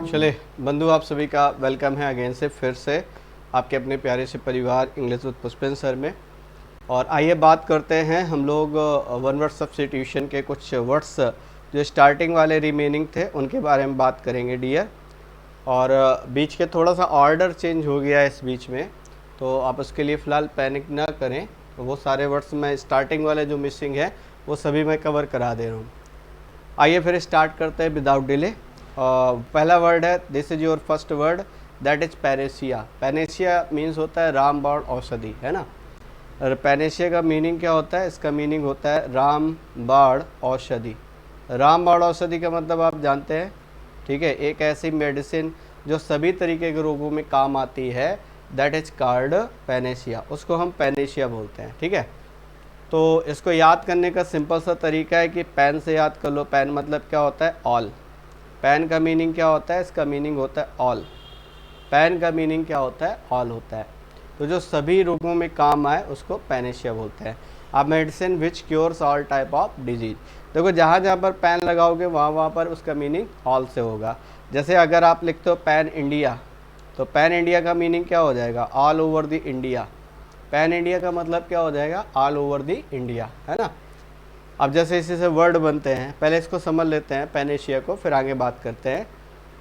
चले बंधु, आप सभी का वेलकम है अगेन से फिर से आपके अपने प्यारे से परिवार इंग्लिश विद पुष्पेंद्र सर में। और आइए बात करते हैं हम लोग वन वर्ड सब्स्टिट्यूशन के कुछ वर्ड्स जो स्टार्टिंग वाले रिमेनिंग थे उनके बारे में बात करेंगे डियर। और बीच के थोड़ा सा ऑर्डर चेंज हो गया है इस बीच में, तो आप उसके लिए फ़िलहाल पैनिक ना करें। तो वो सारे वर्ड्स मैं स्टार्टिंग वाले जो मिसिंग है वो सभी मैं कवर करा दे रहा हूँ। आइए फिर स्टार्ट करते हैं विदाउट डिले। पहला वर्ड है, this is your first word, that is Panacea. Panacea means होता है रामबाण औषधि, है ना। और पैनेसिया का मीनिंग क्या होता है? इसका मीनिंग होता है रामबाण औषधि। रामबाण औषधि का मतलब आप जानते हैं, ठीक है। एक ऐसी मेडिसिन जो सभी तरीके के रोगों में काम आती है, दैट इज कॉल्ड पैनेसिया। उसको हम पैनेसिया बोलते हैं, ठीक है। तो इसको याद करने का सिंपल सा तरीका है कि पैन से याद कर लो। पैन मतलब क्या होता है? ऑल। पैन का मीनिंग क्या होता है? इसका मीनिंग होता है ऑल। पैन का मीनिंग क्या होता है? ऑल होता है। तो जो सभी रोगों में काम आए उसको पैनेशिया बोलते हैं। अब medicine which cures all type of disease, देखो जहाँ जहाँ पर पैन लगाओगे वहाँ वहाँ पर उसका मीनिंग ऑल से होगा। जैसे अगर आप लिखते हो पैन इंडिया, तो पैन इंडिया का मीनिंग क्या हो जाएगा? All over the India. Pan India का मतलब क्या हो जाएगा? ऑल ओवर द इंडिया, है ना। अब जैसे इसी से वर्ड बनते हैं, पहले इसको समझ लेते हैं पैनेशिया को, फिर आगे बात करते हैं।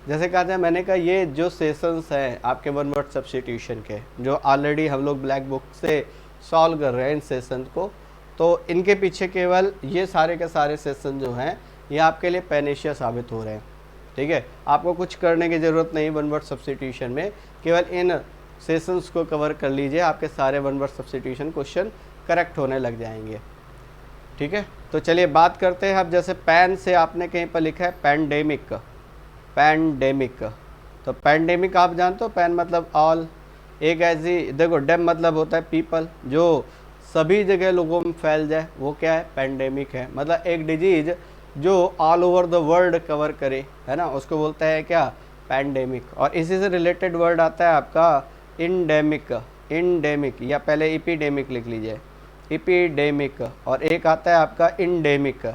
जैसे कहा था, मैंने कहा ये जो सेशंस हैं आपके वन वर्ड सब्स्टिट्यूशन के, जो ऑलरेडी हम लोग ब्लैक बुक से सॉल्व कर रहे हैं इन सेशन को, तो इनके पीछे केवल ये सारे के सारे सेशन जो हैं ये आपके लिए पैनेशिया साबित हो रहे हैं, ठीक है। आपको कुछ करने की ज़रूरत नहीं वन वर्ड सब्स्टिट्यूशन में, केवल इन सेशंस को कवर कर लीजिए, आपके सारे one word substitution question correct होने लग जाएंगे, ठीक है। तो चलिए बात करते हैं। अब जैसे पैन से आपने कहीं पर लिखा है पैंडेमिक, पैंडेमिक, तो पैंडेमिक आप जानते हो, पैन मतलब ऑल। एक ऐसी, देखो डेम मतलब होता है पीपल, जो सभी जगह लोगों में फैल जाए, वो क्या है? पैंडेमिक है। मतलब एक डिजीज जो all over the world cover करे, है ना, उसको बोलते हैं क्या? पैंडेमिक। और इसी से रिलेटेड वर्ड आता है आपका इंडेमिक, इंडेमिक, या पहले इपीडेमिक लिख लीजिए, इपीडेमिक। और एक आता है आपका इंडेमिक।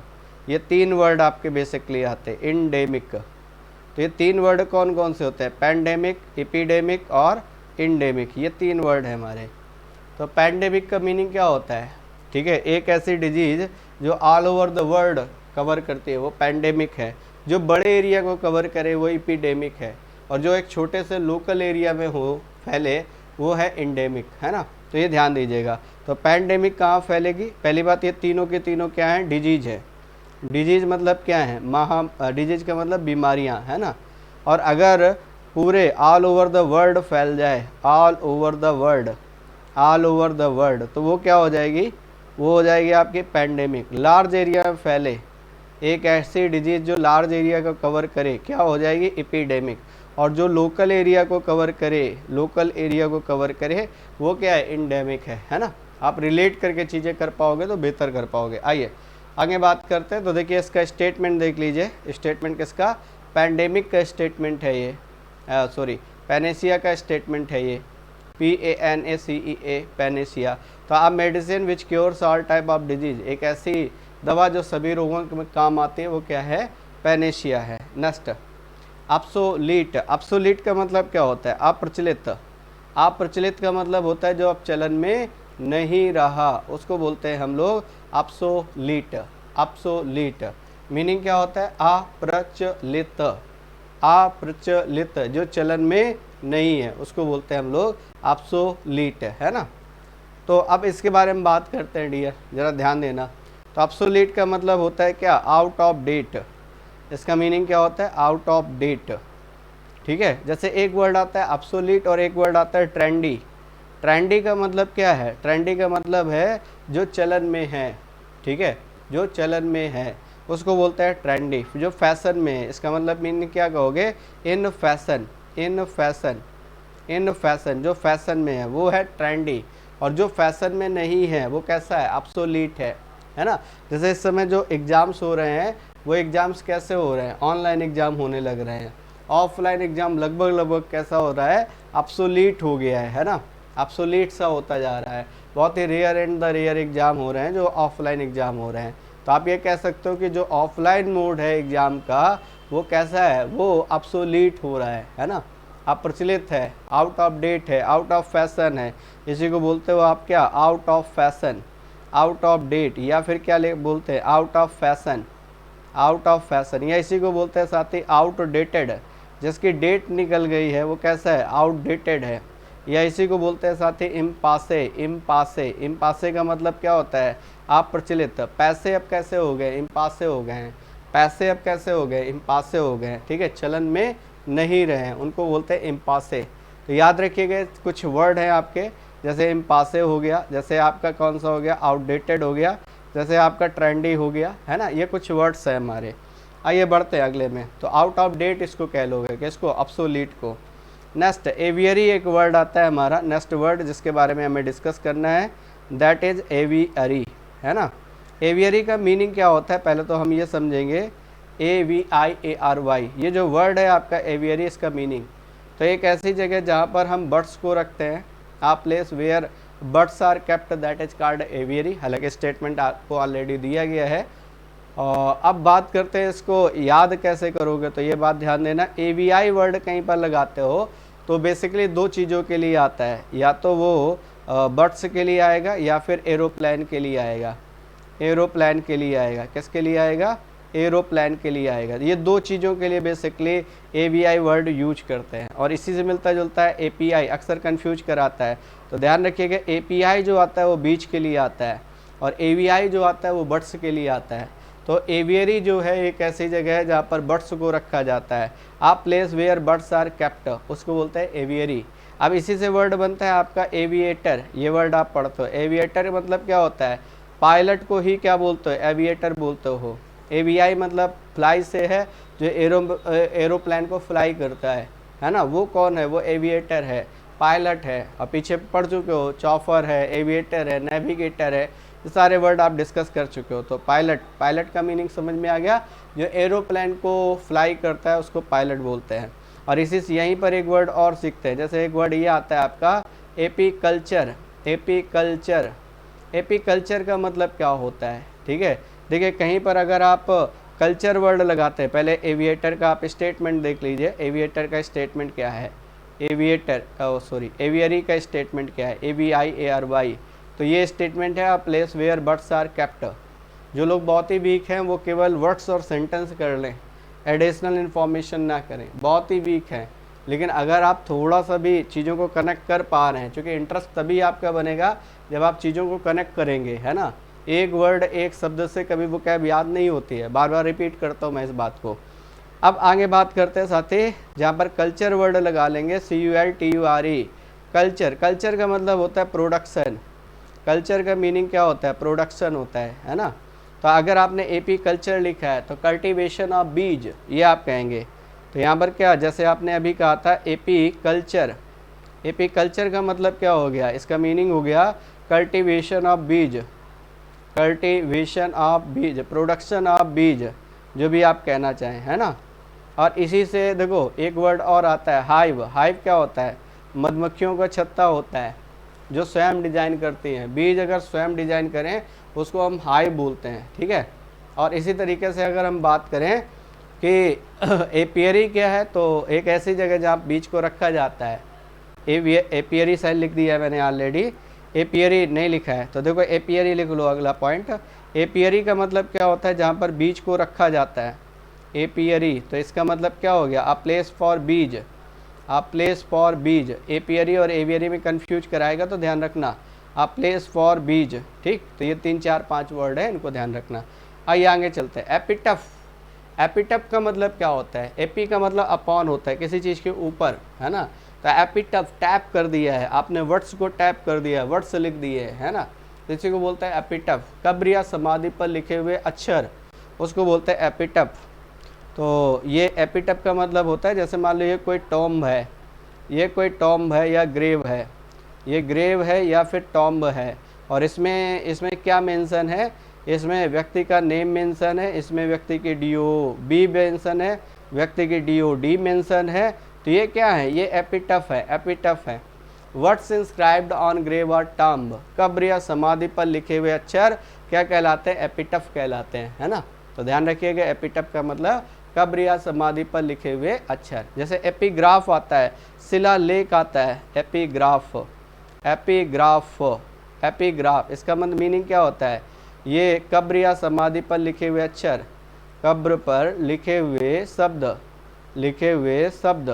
ये तीन वर्ड आपके बेसिकली आते हैं, इंडेमिक। तो ये तीन वर्ड कौन कौन से होते हैं? पैंडेमिक, एपिडेमिक और इंडेमिक, ये तीन वर्ड है हमारे। तो पैंडेमिक का मीनिंग क्या होता है? ठीक है, एक ऐसी डिजीज जो all over the world cover करती है वो पैंडेमिक है। जो बड़े एरिया को कवर करे वो एपिडेमिक है, और जो एक छोटे से लोकल एरिया में हो फैले वो है इंडेमिक, है ना। तो ये ध्यान दीजिएगा। तो पैंडेमिक कहाँ फैलेगी? पहली बात, ये तीनों के तीनों क्या हैं? डिजीज है। डिजीज मतलब क्या है? डिजीज का मतलब बीमारियां, है ना। और अगर पूरे ऑल ओवर द वर्ल्ड फैल जाए, all over the world, all over the world, तो वो क्या हो जाएगी? वो हो जाएगी आपकी पैंडेमिक। लार्ज एरिया में फैले एक ऐसी डिजीज जो लार्ज एरिया को कवर करे, क्या हो जाएगी? एपिडेमिक। और जो लोकल एरिया को कवर करे, लोकल एरिया को कवर करे, वो क्या है? इंडेमिक है ना। आप रिलेट करके चीज़ें कर पाओगे तो बेहतर कर पाओगे। आइए आगे बात करते हैं। तो देखिए इसका स्टेटमेंट देख लीजिए। स्टेटमेंट किसका? पैंडेमिक का स्टेटमेंट है ये, सॉरी पैनेसिया का स्टेटमेंट है ये, PANACEA, पैनेसिया। तो आप medicine which cures all type of disease, एक ऐसी दवा जो सभी रोगों में काम आती है, वो क्या है? पैनेसिया है। Next, obsolete. ऑब्सोलीट का मतलब क्या होता है? अप्रचलित। अप्रचलित का मतलब होता है जो अब चलन में नहीं रहा, उसको बोलते हैं हम लोग ऑब्सोलीट। ऑब्सोलीट मीनिंग क्या होता है? अप्रचलित। अप्रचलित, जो चलन में नहीं है उसको बोलते हैं हम लोग ऑब्सोलीट, है ना। तो अब इसके बारे में बात करते हैं डियर, ज़रा ध्यान देना। तो ऑब्सोलीट का मतलब होता है क्या? Out of date. इसका मीनिंग क्या होता है? आउट ऑफ डेट, ठीक है। जैसे एक वर्ड आता है ऑब्सोलीट और एक वर्ड आता है ट्रेंडी। ट्रेंडी का मतलब क्या है? ट्रेंडी का मतलब है जो चलन में है, ठीक है, जो चलन में है उसको बोलते हैं ट्रेंडी। जो फैशन में है, इसका मतलब मीनिंग क्या कहोगे? In fashion, in fashion, in fashion, जो फैशन में है वो है ट्रेंडी, और जो फैशन में नहीं है वो कैसा है? ऑब्सोलीट है ना। जैसे इस समय जो एग्ज़ाम्स हो रहे हैं वो एग्ज़ाम्स कैसे हो रहे हैं? ऑनलाइन एग्ज़ाम होने लग रहे हैं। ऑफलाइन एग्ज़ाम लगभग कैसा हो रहा है? ऑब्सोलीट हो गया है ना। ऑब्सोलीट सा होता जा रहा है। बहुत ही rare and the rare exam हो रहे हैं जो ऑफलाइन एग्ज़ाम हो रहे हैं। तो आप ये कह सकते हो कि जो ऑफलाइन मोड है एग्ज़ाम का वो कैसा है, वो ऑब्सोलीट हो रहा है ना, अप्रचलित है, आउट ऑफ डेट है, आउट ऑफ फैशन है। इसी को बोलते हो आप क्या, out of fashion, out of date, या फिर क्या बोलते हैं, out of fashion, out of fashion, या इसी को बोलते हैं साथ ही आउटडेटेड, जिसकी डेट निकल गई है वो कैसा है, आउटडेटेड है। या इसी को बोलते हैं साथ ही इम्पासे, इम्पासे, इम्पासे का मतलब क्या होता है, आप प्रचलित। पैसे अब कैसे हो गए, इम्पासे हो गए हैं, पैसे अब कैसे हो गए, इम्पासे हो गए हैं, ठीक है, चलन में नहीं रहे हैं, उनको बोलते हैं इम्पासे। तो याद रखिएगा कुछ वर्ड हैं आपके, जैसे इम्पासे हो गया, जैसे आपका कौन सा हो गया, आउटडेटेड हो गया, जैसे आपका ट्रेंडी हो गया, है ना, ये कुछ वर्ड्स हैं हमारे। आइए बढ़ते हैं अगले में। तो आउट ऑफ डेट इसको कह लोगे, किसको, ऑब्सोलीट को। नेक्स्ट एवियरी एक वर्ड आता है हमारा, नेक्स्ट वर्ड जिसके बारे में हमें डिस्कस करना है, दैट इज एवियरी, है ना। एवियरी का मीनिंग क्या होता है, पहले तो हम ये समझेंगे, AVIARY, ये जो वर्ड है आपका एवियरी, इसका मीनिंग, तो एक ऐसी जगह जहाँ पर हम बर्ड्स को रखते हैं, a place where birds are kept, that is called aviary. हालांकि स्टेटमेंट आपको ऑलरेडी दिया गया है। और अब बात करते हैं इसको याद कैसे करोगे, तो ये बात ध्यान देना, AVI वर्ड कहीं पर लगाते हो तो बेसिकली दो चीज़ों के लिए आता है, या तो वो बर्ड्स के लिए आएगा या फिर एरोप्लेन के लिए आएगा, एरोप्लेन के लिए आएगा, किसके लिए आएगा, एरोप्लेन के लिए आएगा। ये दो चीज़ों के लिए बेसिकली AVI वर्ड यूज करते हैं। और इसी से मिलता जुलता है API, अक्सर कंफ्यूज कराता है, तो ध्यान रखिएगा API जो आता है वो बीच के लिए आता है, और AVI जो आता है वो बर्ड्स के लिए आता है। तो एवियरी जो है एक ऐसी जगह है जहाँ पर बर्ड्स को रखा जाता है, आप place where birds are kept, उसको बोलते हैं एवियरी। अब इसी से वर्ड बनता है आपका एविएटर, ये वर्ड आप पढ़ते हो। एविएटर मतलब क्या होता है, पायलट को ही क्या बोलते हो, एविएटर बोलते हो। AVI मतलब फ्लाई से है, जो एरोप्लेन को फ्लाई करता है ना, वो कौन है, वो एविएटर है, पायलट है। और पीछे पढ़ चुके हो, चॉफर है, एविएटर है, नेविगेटर है, ये सारे वर्ड आप डिस्कस कर चुके हो। तो पायलट, पायलट का मीनिंग समझ में आ गया, जो एरोप्लेन को फ्लाई करता है उसको पायलट बोलते हैं। और इसी से यहीं पर एक वर्ड और सीखते हैं, जैसे एक वर्ड ये आता है आपका एपीकल्चर, एपीकल्चर, एपीकल्चर का मतलब क्या होता है, ठीक है। देखिए कहीं पर अगर आप कल्चर वर्ड लगाते हैं, पहले एविएटर का आप स्टेटमेंट देख लीजिए, एविएटर का स्टेटमेंट क्या है, एविएटर एवियरी का स्टेटमेंट क्या है, AVIARY। तो ये स्टेटमेंट है, आप place where birds are kept. जो लोग बहुत ही वीक हैं वो केवल वर्ड्स और सेंटेंस कर लें, एडिशनल इन्फॉर्मेशन ना करें, बहुत ही वीक हैं। लेकिन अगर आप थोड़ा सा भी चीज़ों को कनेक्ट कर पा रहे हैं, क्योंकि इंटरेस्ट तभी आपका बनेगा जब आप चीज़ों को कनेक्ट करेंगे, है ना। एक वर्ड एक शब्द से कभी वो कैब याद नहीं होती है, बार बार रिपीट करता हूँ मैं इस बात को। अब आगे बात करते हैं साथी, जहाँ पर कल्चर वर्ड लगा लेंगे, CULTURE, कल्चर। कल्चर का मतलब होता है प्रोडक्शन, कल्चर का मीनिंग क्या होता है, प्रोडक्शन होता है ना। तो अगर आपने AP कल्चर लिखा है तो कल्टीवेशन ऑफ बीज, ये आप कहेंगे। तो यहाँ पर क्या, जैसे आपने अभी कहा था AP कल्चर, AP कल्चर का मतलब क्या हो गया, इसका मीनिंग हो गया कल्टीवेशन ऑफ बीज, कल्टीवेशन ऑफ बीज, प्रोडक्शन ऑफ बीज, जो भी आप कहना चाहें, है ना। और इसी से देखो एक वर्ड और आता है हाइव, हाइव क्या होता है, मधुमक्खियों का छत्ता होता है जो स्वयं डिजाइन करती हैं, बीज अगर स्वयं डिजाइन करें उसको हम हाइव बोलते हैं, ठीक है। और इसी तरीके से अगर हम बात करें कि एपियरी क्या है, तो एक ऐसी जगह जहाँ बीज को रखा जाता है, एपियरी साइड लिख दिया है मैंने ऑलरेडी, एपियरी नहीं लिखा है, तो देखो एपियरी लिख लो अगला पॉइंट। एपियरी का मतलब क्या होता है, जहाँ पर बीज को रखा जाता है, एपियरी। तो इसका मतलब क्या हो गया, अ प्लेस फॉर बीज, अ प्लेस फॉर बीज। एपियरी और एवियरी में कंफ्यूज कराएगा तो ध्यान रखना, अ प्लेस फॉर बीज, ठीक। तो ये 3 4 5 वर्ड है, इनको ध्यान रखना। आइए आगे चलते हैं। एपिटफ, एपिटफ का मतलब क्या होता है, एपी का मतलब अपॉन होता है, किसी चीज़ के ऊपर, है ना। तो एपिटफ, टैप कर दिया है आपने, वर्ड्स को टैप कर दिया है, वर्ड्स लिख दिए है ना, तो इसी को बोलते हैं एपिटफ। कब्र या समाधि पर लिखे हुए अक्षर, उसको बोलते हैं एपिटफ। तो ये एपिटफ का मतलब होता है, जैसे मान लो ये कोई टॉम्ब है, ये कोई टॉम्ब है या ग्रेव है, ये ग्रेव है या फिर टॉम्ब है, और इसमें क्या मेंशन है, इसमें व्यक्ति का नेम मेंशन है, इसमें व्यक्ति की DOB मेंशन है, व्यक्ति की DOD मेंशन है। तो ये क्या है, ये एपिटफ है, एपिटफ है। वर्ड्स इंस्क्राइब्ड ऑन ग्रेव और टॉम्ब, कब्र या समाधि पर लिखे हुए अक्षर क्या कहलाते हैं, एपिटफ कहलाते हैं, है ना। तो ध्यान रखिएगा, एपिटफ का मतलब कब्र या समाधि पर लिखे हुए अक्षर। जैसे एपिग्राफ आता है, शिलालेख आता है, एपिग्राफ, एपिग्राफ, एपिग्राफ, इसका मतलब मीनिंग क्या होता है? ये कब्र या समाधि पर लिखे हुए अक्षर, कब्र पर लिखे हुए शब्द, लिखे हुए शब्द,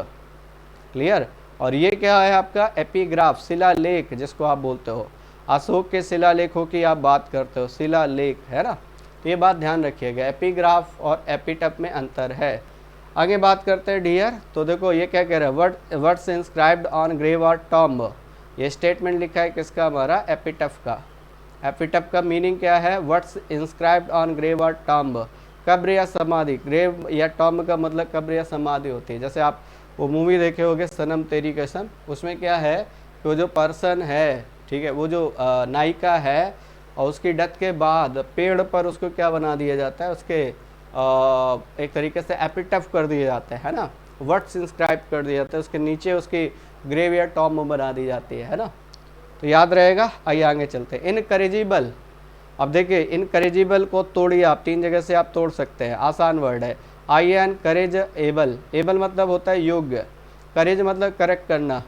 क्लियर। और ये क्या है आपका? एपिग्राफ, शिलालेख जिसको आप बोलते हो, अशोक के शिलालेखों की आप बात करते हो, शिलालेख, है ना। तो ये बात ध्यान रखिएगा, एपिग्राफ और एपिटफ में अंतर है। आगे बात करते हैं डियर। तो देखो ये क्या कह रहा है, वर्ड्स इंस्क्राइब्ड ऑन ग्रेव और टॉम्ब। ये स्टेटमेंट लिखा है किसका? हमारा एपिटफ का। एपिटफ का मीनिंग क्या है? वर्ड्स इंस्क्राइब्ड ऑन ग्रेव और टॉम्ब, कब्र या समाधि। ग्रेव या टॉम्ब का मतलब कब्र या समाधि होती है। जैसे आप वो मूवी देखे होगे सनम तेरी कसम, उसमें क्या है कि वो जो पर्सन है, ठीक है, वो जो नायिका है, और उसकी डेथ के बाद पेड़ पर उसको क्या बना दिया जाता है? उसके एक तरीके से एपिटफ कर दिए जाते हैं, है ना, वर्ड्स इंस्क्राइब कर दिया जाता है, उसके नीचे उसकी ग्रेव या टॉम्ब बना दी जाती है ना। तो याद रहेगा। आइए आगे चलते हैं। इनकरेजिबल, अब देखिए इनकरेजिबल को तोड़िए आप, 3 जगह से आप तोड़ सकते हैं, आसान वर्ड है। I N courage able, able मतलब होता है योग्य, करेज मतलब करेक्ट करना,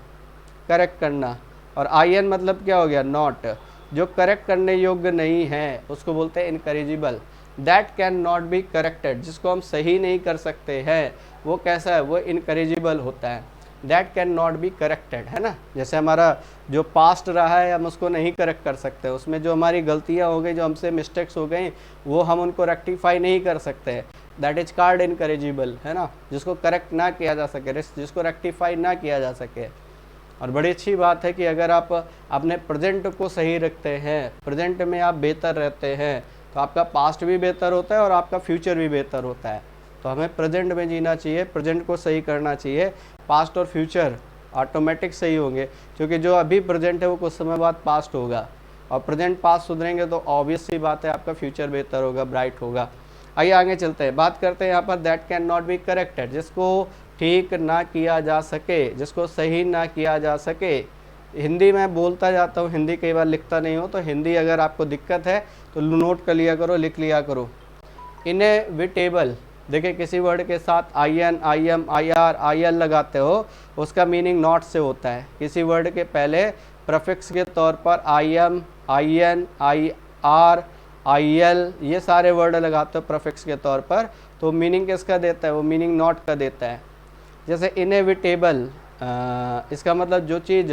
करेक्ट करना, और आई एन मतलब क्या हो गया? नॉट, जो करेक्ट करने योग्य नहीं है उसको बोलते हैं incorrigible. That can not be corrected, जिसको हम सही नहीं कर सकते हैं वो कैसा है? वो इनकरेजिबल होता है। That can not be corrected, है ना। जैसे हमारा जो पास्ट रहा है हम उसको नहीं करेक्ट कर सकते, उसमें जो हमारी गलतियां हो गई, जो हमसे मिस्टेक्स हो गई, वो हम उनको रेक्टिफाई नहीं कर सकते। दैट इज कॉल्ड इनकरेजिबल, है ना, जिसको करेक्ट ना किया जा सके, जिसको रेक्टिफाई ना किया जा सके। और बड़ी अच्छी बात है कि अगर आप अपने प्रेजेंट को सही रखते हैं, प्रेजेंट में आप बेहतर रहते हैं, तो आपका पास्ट भी बेहतर होता है और आपका फ्यूचर भी बेहतर होता है। तो हमें प्रेजेंट में जीना चाहिए, प्रेजेंट को सही करना चाहिए, पास्ट और फ्यूचर ऑटोमेटिक सही होंगे, क्योंकि जो अभी प्रेजेंट है वो कुछ समय बाद पास्ट होगा, और प्रेजेंट पास्ट सुधरेंगे तो ऑब्वियस सी बात है आपका फ्यूचर बेहतर होगा, ब्राइट होगा। आइए आगे चलते हैं, बात करते हैं यहाँ पर that can not be corrected, जिसको ठीक ना किया जा सके, जिसको सही ना किया जा सके। हिंदी में बोलता जाता हूँ, हिंदी कई बार लिखता नहीं हो, तो हिंदी अगर आपको दिक्कत है तो नोट कर लिया करो, लिख लिया करो। इनएविटेबल, देखिए किसी वर्ड के साथ I N, I M, I R, I L लगाते हो, उसका मीनिंग नॉट से होता है। किसी वर्ड के पहले प्रफिक्स के तौर पर I M, I N, I R, I L, ये सारे वर्ड लगाते हो प्रफिक्स के तौर पर, तो मीनिंग किसका देता है? वो मीनिंग नॉट का देता है। जैसे इनएविटेबल, इसका मतलब जो चीज़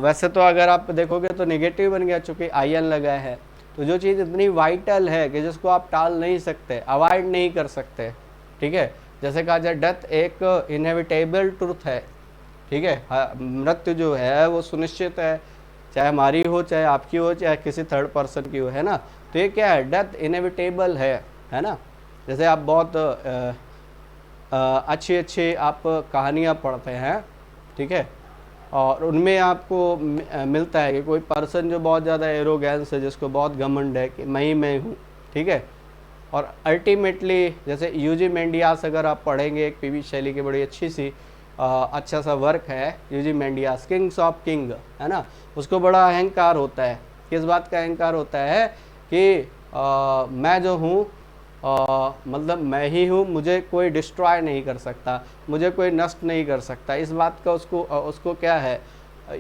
वैसे तो अगर आप देखोगे तो नेगेटिव बन गया, चूँकि आई एन लगा है, तो जो चीज़ इतनी वाइटल है कि जिसको आप टाल नहीं सकते, अवॉइड नहीं कर सकते, ठीक है। जैसे कहा जाए डेथ एक इनएविटेबल ट्रुथ है, ठीक है, मृत्यु जो है वो सुनिश्चित है, चाहे हमारी हो, चाहे आपकी हो, चाहे किसी थर्ड पर्सन की हो, है ना। तो ये क्या है? डेथ इनएविटेबल है ना। जैसे आप बहुत अच्छी अच्छी आप कहानियाँ पढ़ते हैं, ठीक है, और उनमें आपको मिलता है कि कोई पर्सन जो बहुत ज़्यादा एरोगेंस है, जिसको बहुत घमंड है कि मैं हूँ, ठीक है, और अल्टीमेटली जैसे यूजी मेंडियास अगर आप पढ़ेंगे, एक पीवी शैली की बड़ी अच्छी सी अच्छा सा वर्क है यूजी मेंडियास, किंग्स ऑफ किंग, है ना। उसको बड़ा अहंकार होता है। किस बात का अहंकार होता है? कि मैं जो हूँ मतलब मैं ही हूँ, मुझे कोई डिस्ट्रॉय नहीं कर सकता, मुझे कोई नष्ट नहीं कर सकता। इस बात का उसको क्या है?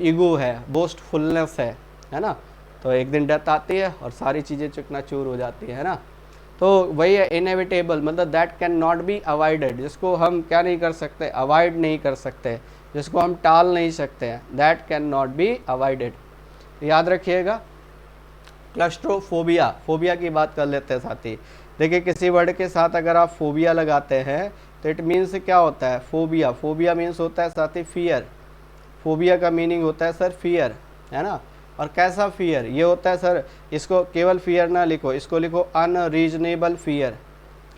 ईगो है, बोस्टफुलनेस है ना। तो एक दिन डेथ आती है और सारी चीज़ें चकनाचूर हो जाती है ना। तो वही है इनएविटेबल, मतलब that can not be avoided, जिसको हम क्या नहीं कर सकते? अवॉइड नहीं कर सकते, जिसको हम टाल नहीं सकते हैं, that can not be avoided. याद रखिएगा। क्लस्ट्रोफोबिया, फोबिया की बात कर लेते हैं साथी। देखिए किसी वर्ड के साथ अगर आप फोबिया लगाते हैं तो इट मीन्स क्या होता है? फोबिया, फोबिया मीन्स होता है साथी फियर। फोबिया का मीनिंग होता है सर फियर, है ना। और कैसा फियर? ये होता है सर, इसको केवल फियर ना लिखो, इसको लिखो unreasonable fear,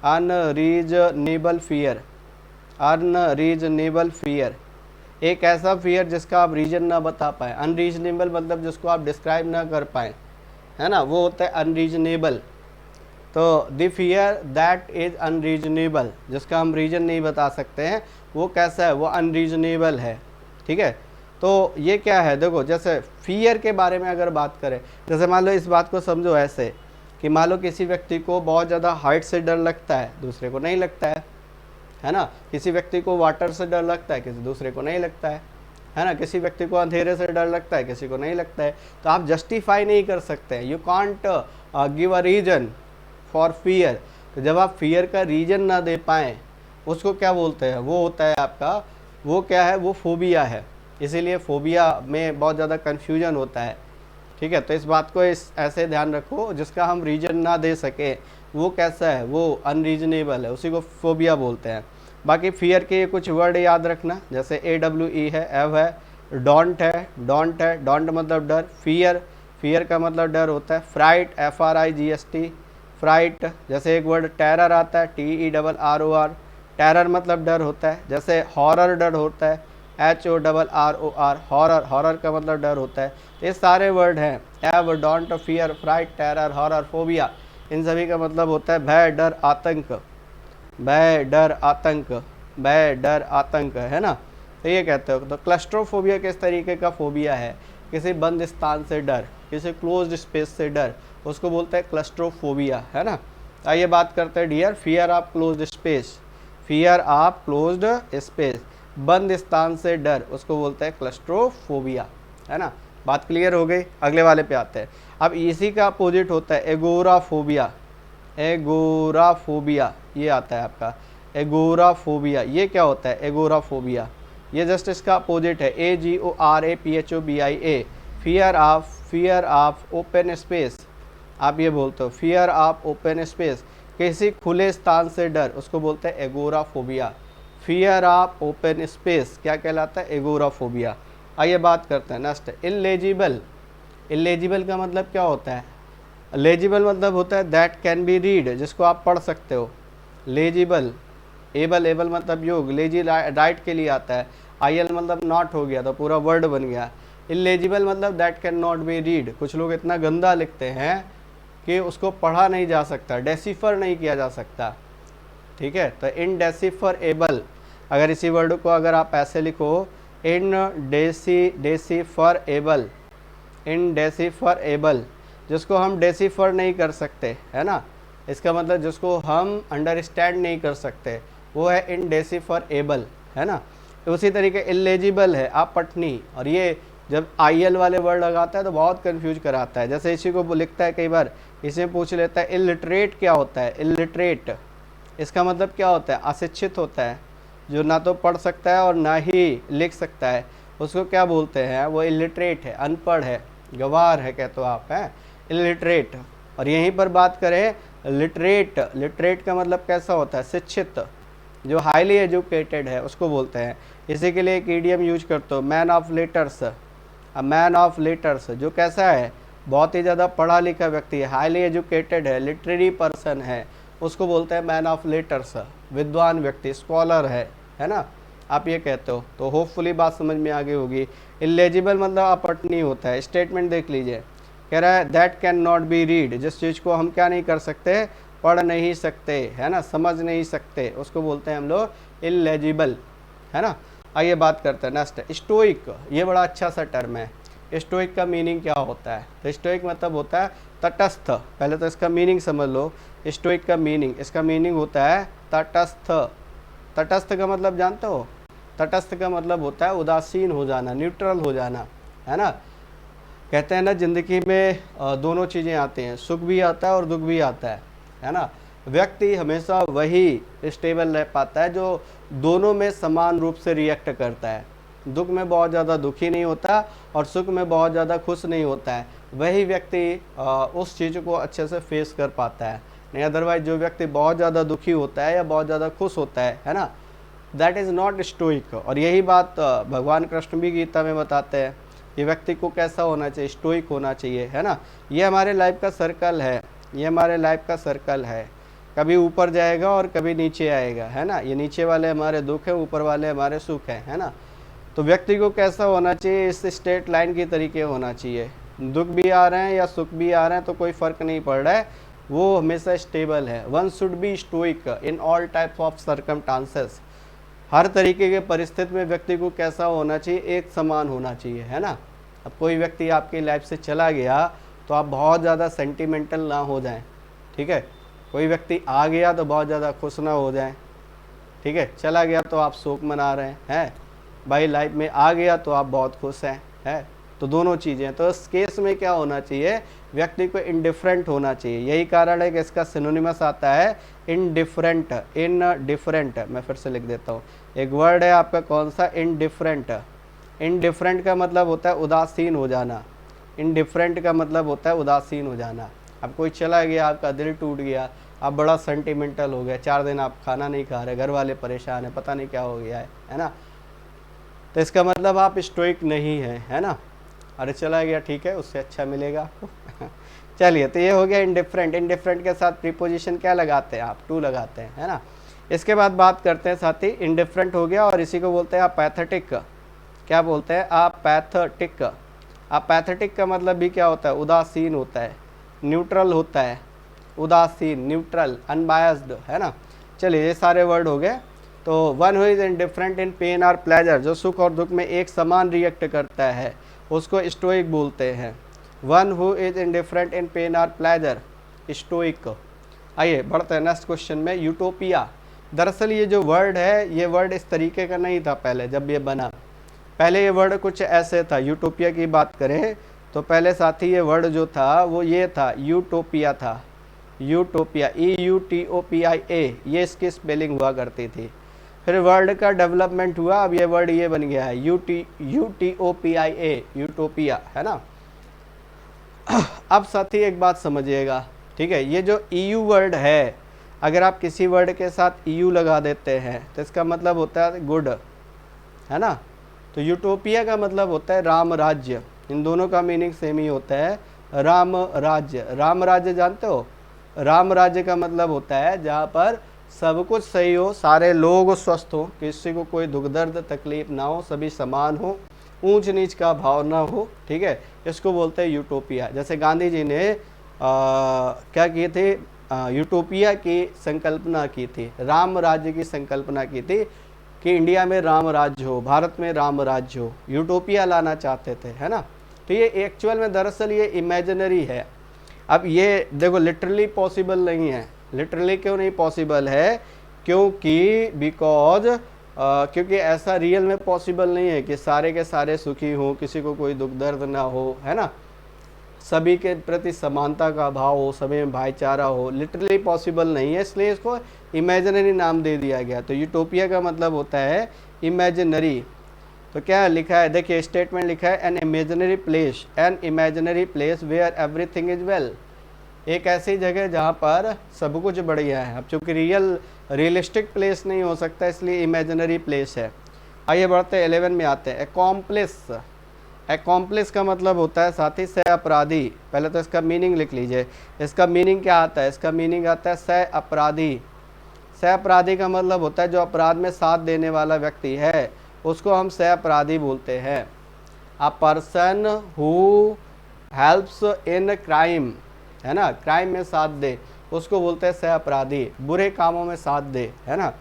unreasonable fear, unreasonable fear. एक ऐसा फियर जिसका आप रीजन ना बता पाए। अनरीजनेबल मतलब जिसको आप डिस्क्राइब ना कर पाए, है ना, वो होता है अनरीजनेबल। तो the fear that is unreasonable, जिसका हम रीजन नहीं बता सकते हैं, वो कैसा है? वो अनरीजनेबल है, ठीक है। तो ये क्या है? देखो जैसे फियर के बारे में अगर बात करें, जैसे मान लो इस बात को समझो ऐसे कि मान लो किसी व्यक्ति को बहुत ज़्यादा हाइट से डर लगता है, दूसरे को नहीं लगता है, है ना। किसी व्यक्ति को वाटर से डर लगता है, किसी दूसरे को नहीं लगता है ना। किसी व्यक्ति को अंधेरे से डर लगता है, किसी को नहीं लगता है। तो आप जस्टिफाई नहीं कर सकते हैं, you can't give a reason for fear. तो जब आप फियर का रीजन ना दे पाएँ, उसको क्या बोलते हैं, वो होता है आपका, वो क्या है, वो फोबिया है। इसीलिए फोबिया में बहुत ज़्यादा कन्फ्यूजन होता है, ठीक है। तो इस बात को ऐसे ध्यान रखो, जिसका हम रीजन ना दे सके वो कैसा है, वो अनरीजनेबल है, उसी को फोबिया बोलते हैं। बाकी फियर के कुछ वर्ड याद रखना, जैसे AWE है, एव है, डोंट है, डोंट मतलब डर, फियर का मतलब डर होता है। Fright, FRIGHT, fright. जैसे एक वर्ड टेरर आता है, TERROR, टेरर मतलब डर होता है। जैसे हॉरर डर होता है, HORROR, हॉरर का मतलब डर होता है। ये सारे वर्ड हैं, awe, daunt, fear, fright, terror, horror, phobia, इन सभी का मतलब होता है भय, डर, आतंक, भय, डर, आतंक, भय, डर, आतंक, है ना। तो ये कहते हो। तो क्लस्ट्रोफोबिया किस तरीके का फोबिया है, किसी बंद स्थान से डर, किसी क्लोज्ड स्पेस से डर, उसको बोलते हैं क्लस्ट्रोफोबिया, है ना। आइए बात करते हैं dear, fear of closed space, fear of closed space, बंद स्थान से डर, उसको बोलते हैं क्लस्ट्रोफोबिया, है ना। बात क्लियर हो गई। अगले वाले पे आते हैं। अब इसी का अपोजिट होता है एगोराफोबिया, एगोराफोबिया ये आता है आपका, एगोराफोबिया। ये क्या होता है एगोराफोबिया, ये जस्ट इसका अपोजिट है, AGORAPHOBIA, fear of open space. आप ये बोलते हो फियर ऑफ ओपन स्पेस, किसी खुले स्थान से डर, उसको बोलते हैं agoraphobia. Fear of open space क्या कहलाता है, एगोराफोबिया। आइए बात करते हैं नेक्स्ट, इलेजिबल। इलेजिबल का मतलब क्या होता है, लेजिबल मतलब होता है दैट कैन बी रीड, जिसको आप पढ़ सकते हो। लेजिबल, एबल मतलब योग, लेजी राइट के लिए आता है, IL मतलब नॉट हो गया तो पूरा वर्ड बन गया। इलेजिबल मतलब that can not B read, कुछ लोग इतना गंदा लिखते हैं कि उसको पढ़ा नहीं जा सकता, डेसिफर नहीं किया जा सकता, ठीक है। तो इनडेसिफरेबल, अगर इसी वर्ड को अगर आप ऐसे लिखो, इनडेसिफरेबल, इनडेसिफरेबल, जिसको हम डेसिफर नहीं कर सकते, है ना, इसका मतलब जिसको हम अंडरस्टैंड नहीं कर सकते, वो है इनडेसिफरेबल, है ना। उसी तरीके इलेजिबल है आप पटनी, और ये जब IL वाले वर्ड लगाता है तो बहुत कंफ्यूज कराता है। जैसे इसी को लिखता है कई बार, इसे पूछ लेता है इलिटरेट क्या होता है, इलिटरेट इसका मतलब क्या होता है, अशिक्षित होता है, जो ना तो पढ़ सकता है और ना ही लिख सकता है, उसको क्या बोलते हैं, वो इलिटरेट है, अनपढ़ है, गवार है, कहते हो आप, हैं इलिटरेट। और यहीं पर बात करें लिटरेट, लिटरेट का मतलब कैसा होता है, शिक्षित, जो हाईली एजुकेटेड है उसको बोलते हैं। इसी के लिए एक ईडियम यूज करते हो, man of letters. A man of letters जो कैसा है, बहुत ही ज़्यादा पढ़ा लिखा व्यक्ति है, हाईली एजुकेटेड है, लिटरेरी पर्सन है, उसको बोलते हैं मैन ऑफ लेटर्स, विद्वान व्यक्ति, स्कॉलर है ना, आप ये कहते हो। तो होपफुली बात समझ में आ गई होगी। इलेजिबल मतलब अपठनीय होता है। स्टेटमेंट देख लीजिए, कह रहा है that can not B read, जिस चीज़ को हम क्या नहीं कर सकते, पढ़ नहीं सकते, है ना, समझ नहीं सकते, उसको बोलते हैं हम लोग इलेजिबल, है ना। आइए बात करते हैं नेक्स्ट, स्टोइक। ये बड़ा अच्छा सा टर्म है। स्टोइक का मीनिंग क्या होता है, तो स्टोइक मतलब होता है तटस्थ। पहले तो इसका मीनिंग समझ लो, स्टोइक का मीनिंग, इसका मीनिंग होता है तटस्थ। तटस्थ का मतलब जानते हो, तटस्थ का मतलब होता है उदासीन हो जाना, न्यूट्रल हो जाना, है ना। कहते हैं ना ज़िंदगी में दोनों चीज़ें आती हैं, सुख भी आता है और दुख भी आता है ना। व्यक्ति हमेशा वही स्टेबल रह पाता है जो दोनों में समान रूप से रिएक्ट करता है, दुख में बहुत ज़्यादा दुखी नहीं होता और सुख में बहुत ज़्यादा खुश नहीं होता है, वही व्यक्ति उस चीज़ को अच्छे से फेस कर पाता है। नहीं अदरवाइज जो व्यक्ति बहुत ज़्यादा दुखी होता है या बहुत ज़्यादा खुश होता है ना, दैट इज़ नॉट स्टोइक। और यही बात भगवान कृष्ण भी गीता में बताते हैं, ये व्यक्ति को कैसा होना चाहिए, स्टोइक होना चाहिए, है ना। ये हमारे लाइफ का सर्कल है, ये हमारे लाइफ का सर्कल है, कभी ऊपर जाएगा और कभी नीचे आएगा, है ना। ये नीचे वाले हमारे दुख है, ऊपर वाले हमारे सुख है ना। तो व्यक्ति को कैसा होना चाहिए, इस स्ट्रेट लाइन के तरीके होना चाहिए, दुख भी आ रहे हैं या सुख भी आ रहे हैं तो कोई फ़र्क नहीं पड़ रहा है, वो हमेशा स्टेबल है। One should be stoic in all types of circumstances, हर तरीके के परिस्थिति में व्यक्ति को कैसा होना चाहिए, एक समान होना चाहिए, है ना। अब कोई व्यक्ति आपकी लाइफ से चला गया तो आप बहुत ज़्यादा सेंटिमेंटल ना हो जाएं, ठीक है। कोई व्यक्ति आ गया तो बहुत ज़्यादा खुश ना हो जाएं, ठीक है, चला गया तो आप शोक मना रहे हैं, भाई लाइफ में आ गया तो आप बहुत खुश हैं, है। तो दोनों चीज़ें, तो इस केस में क्या होना चाहिए, व्यक्ति को इनडिफरेंट होना चाहिए। यही कारण है कि इसका सिनोनिमस आता है इनडिफरेंट। इनडिफरेंट, मैं फिर से लिख देता हूँ, एक वर्ड है आपका कौन सा, इनडिफरेंट। इनडिफरेंट का मतलब होता है उदासीन हो जाना। इनडिफरेंट का मतलब होता है उदासीन हो जाना। अब कोई चला गया, आपका दिल टूट गया, आप बड़ा सेंटिमेंटल हो गया, 4 दिन आप खाना नहीं खा रहे, घर वाले परेशान हैं, पता नहीं क्या हो गया है ना। तो इसका मतलब आप स्टोइक नहीं है ना। अरे चला गया, ठीक है, उससे अच्छा मिलेगा आपको। चलिए, तो ये हो गया इनडिफरेंट। इनडिफरेंट के साथ प्रीपोजिशन क्या लगाते हैं आप, टू लगाते हैं, है ना। इसके बाद बात करते हैं साथी, इनडिफरेंट हो गया और इसी को बोलते हैं अपैथेटिक। क्या बोलते हैं, अपैथेटिक। अपैथेटिक का मतलब भी क्या होता है, उदासीन होता है, न्यूट्रल होता है, उदासीन, न्यूट्रल, अनबायस्ड, है ना। चलिए, ये सारे वर्ड हो गए। तो one who is indifferent in pen और प्लेजर, जो सुख और दुख में एक समान रिएक्ट करता है, उसको स्टोइक बोलते हैं। One who is indifferent in pen और प्लेजर, स्टोइक। आइए बढ़ते हैं नेक्स्ट क्वेश्चन में, यूटोपिया। दरअसल ये जो वर्ड है, ये वर्ड इस तरीके का नहीं था पहले जब ये बना। पहले ये वर्ड कुछ ऐसे था, यूटोपिया की बात करें तो पहले साथी ये वर्ड जो था वो ये था, यूटोपिया था। यूटोपिया, EUTOPIA, ये इसकी स्पेलिंग हुआ करती थी। फिर वर्ड का डेवलपमेंट हुआ, अब ये वर्ड ये बन गया है UTOPIA, यूटोपिया, है ना। अब साथी एक बात समझिएगा, ठीक है, ये जो EU वर्ड है, अगर आप किसी वर्ड के साथ EU लगा देते हैं तो इसका मतलब होता है गुड, है ना। तो यूटोपिया का मतलब होता है राम राज्य। इन दोनों का मीनिंग सेम ही होता है, राम राज्य। राम राज्य जानते हो, राम राज्य का मतलब होता है जहाँ पर सब कुछ सही हो, सारे लोग स्वस्थ हो, किसी को कोई दुख दर्द तकलीफ ना हो, सभी समान हो, ऊंच नीच का भाव ना हो, ठीक है, इसको बोलते हैं यूटोपिया। जैसे गांधी जी ने क्या किए थे, यूटोपिया की संकल्पना की थी, राम राज्य की संकल्पना की थी कि इंडिया में राम राज्य हो, भारत में राम राज्य हो, यूटोपिया लाना चाहते थे, है ना। तो ये एक्चुअल में दरअसल ये इमेजिनरी है। अब ये देखो लिटरली पॉसिबल नहीं है। लिटरली क्यों नहीं पॉसिबल है, क्योंकि क्योंकि ऐसा रियल में पॉसिबल नहीं है कि सारे के सारे सुखी हों, किसी को कोई दुख दर्द ना हो, है ना, सभी के प्रति समानता का भाव हो, सभी में भाईचारा हो, लिटरली पॉसिबल नहीं है, इसलिए इसको इमेजिनरी नाम दे दिया गया। तो यूटोपिया का मतलब होता है इमेजिनरी। तो क्या लिखा है, देखिए स्टेटमेंट लिखा है, an imaginary place where everything is well. एक ऐसी जगह जहाँ पर सब कुछ बढ़िया है। अब चूँकि रियलिस्टिक प्लेस नहीं हो सकता, इसलिए इमेजिनरी प्लेस है। आइए बढ़ते हैं 11 में आते हैं, एकॉम्प्लिस। एकॉम्प्लिस का मतलब होता है साथी सह अपराधी। पहले तो इसका मीनिंग लिख लीजिए, इसका मीनिंग क्या आता है, इसका मीनिंग आता है सह अपराधी। सह अपराधी का मतलब होता है जो अपराध में साथ देने वाला व्यक्ति है, उसको हम सह अपराधी बोलते हैं। अ person who helps in crime, है ना, क्राइम में साथ दे, उसको बोलते हैं सह अपराधी, बुरे कामों में साथ दे, है ना।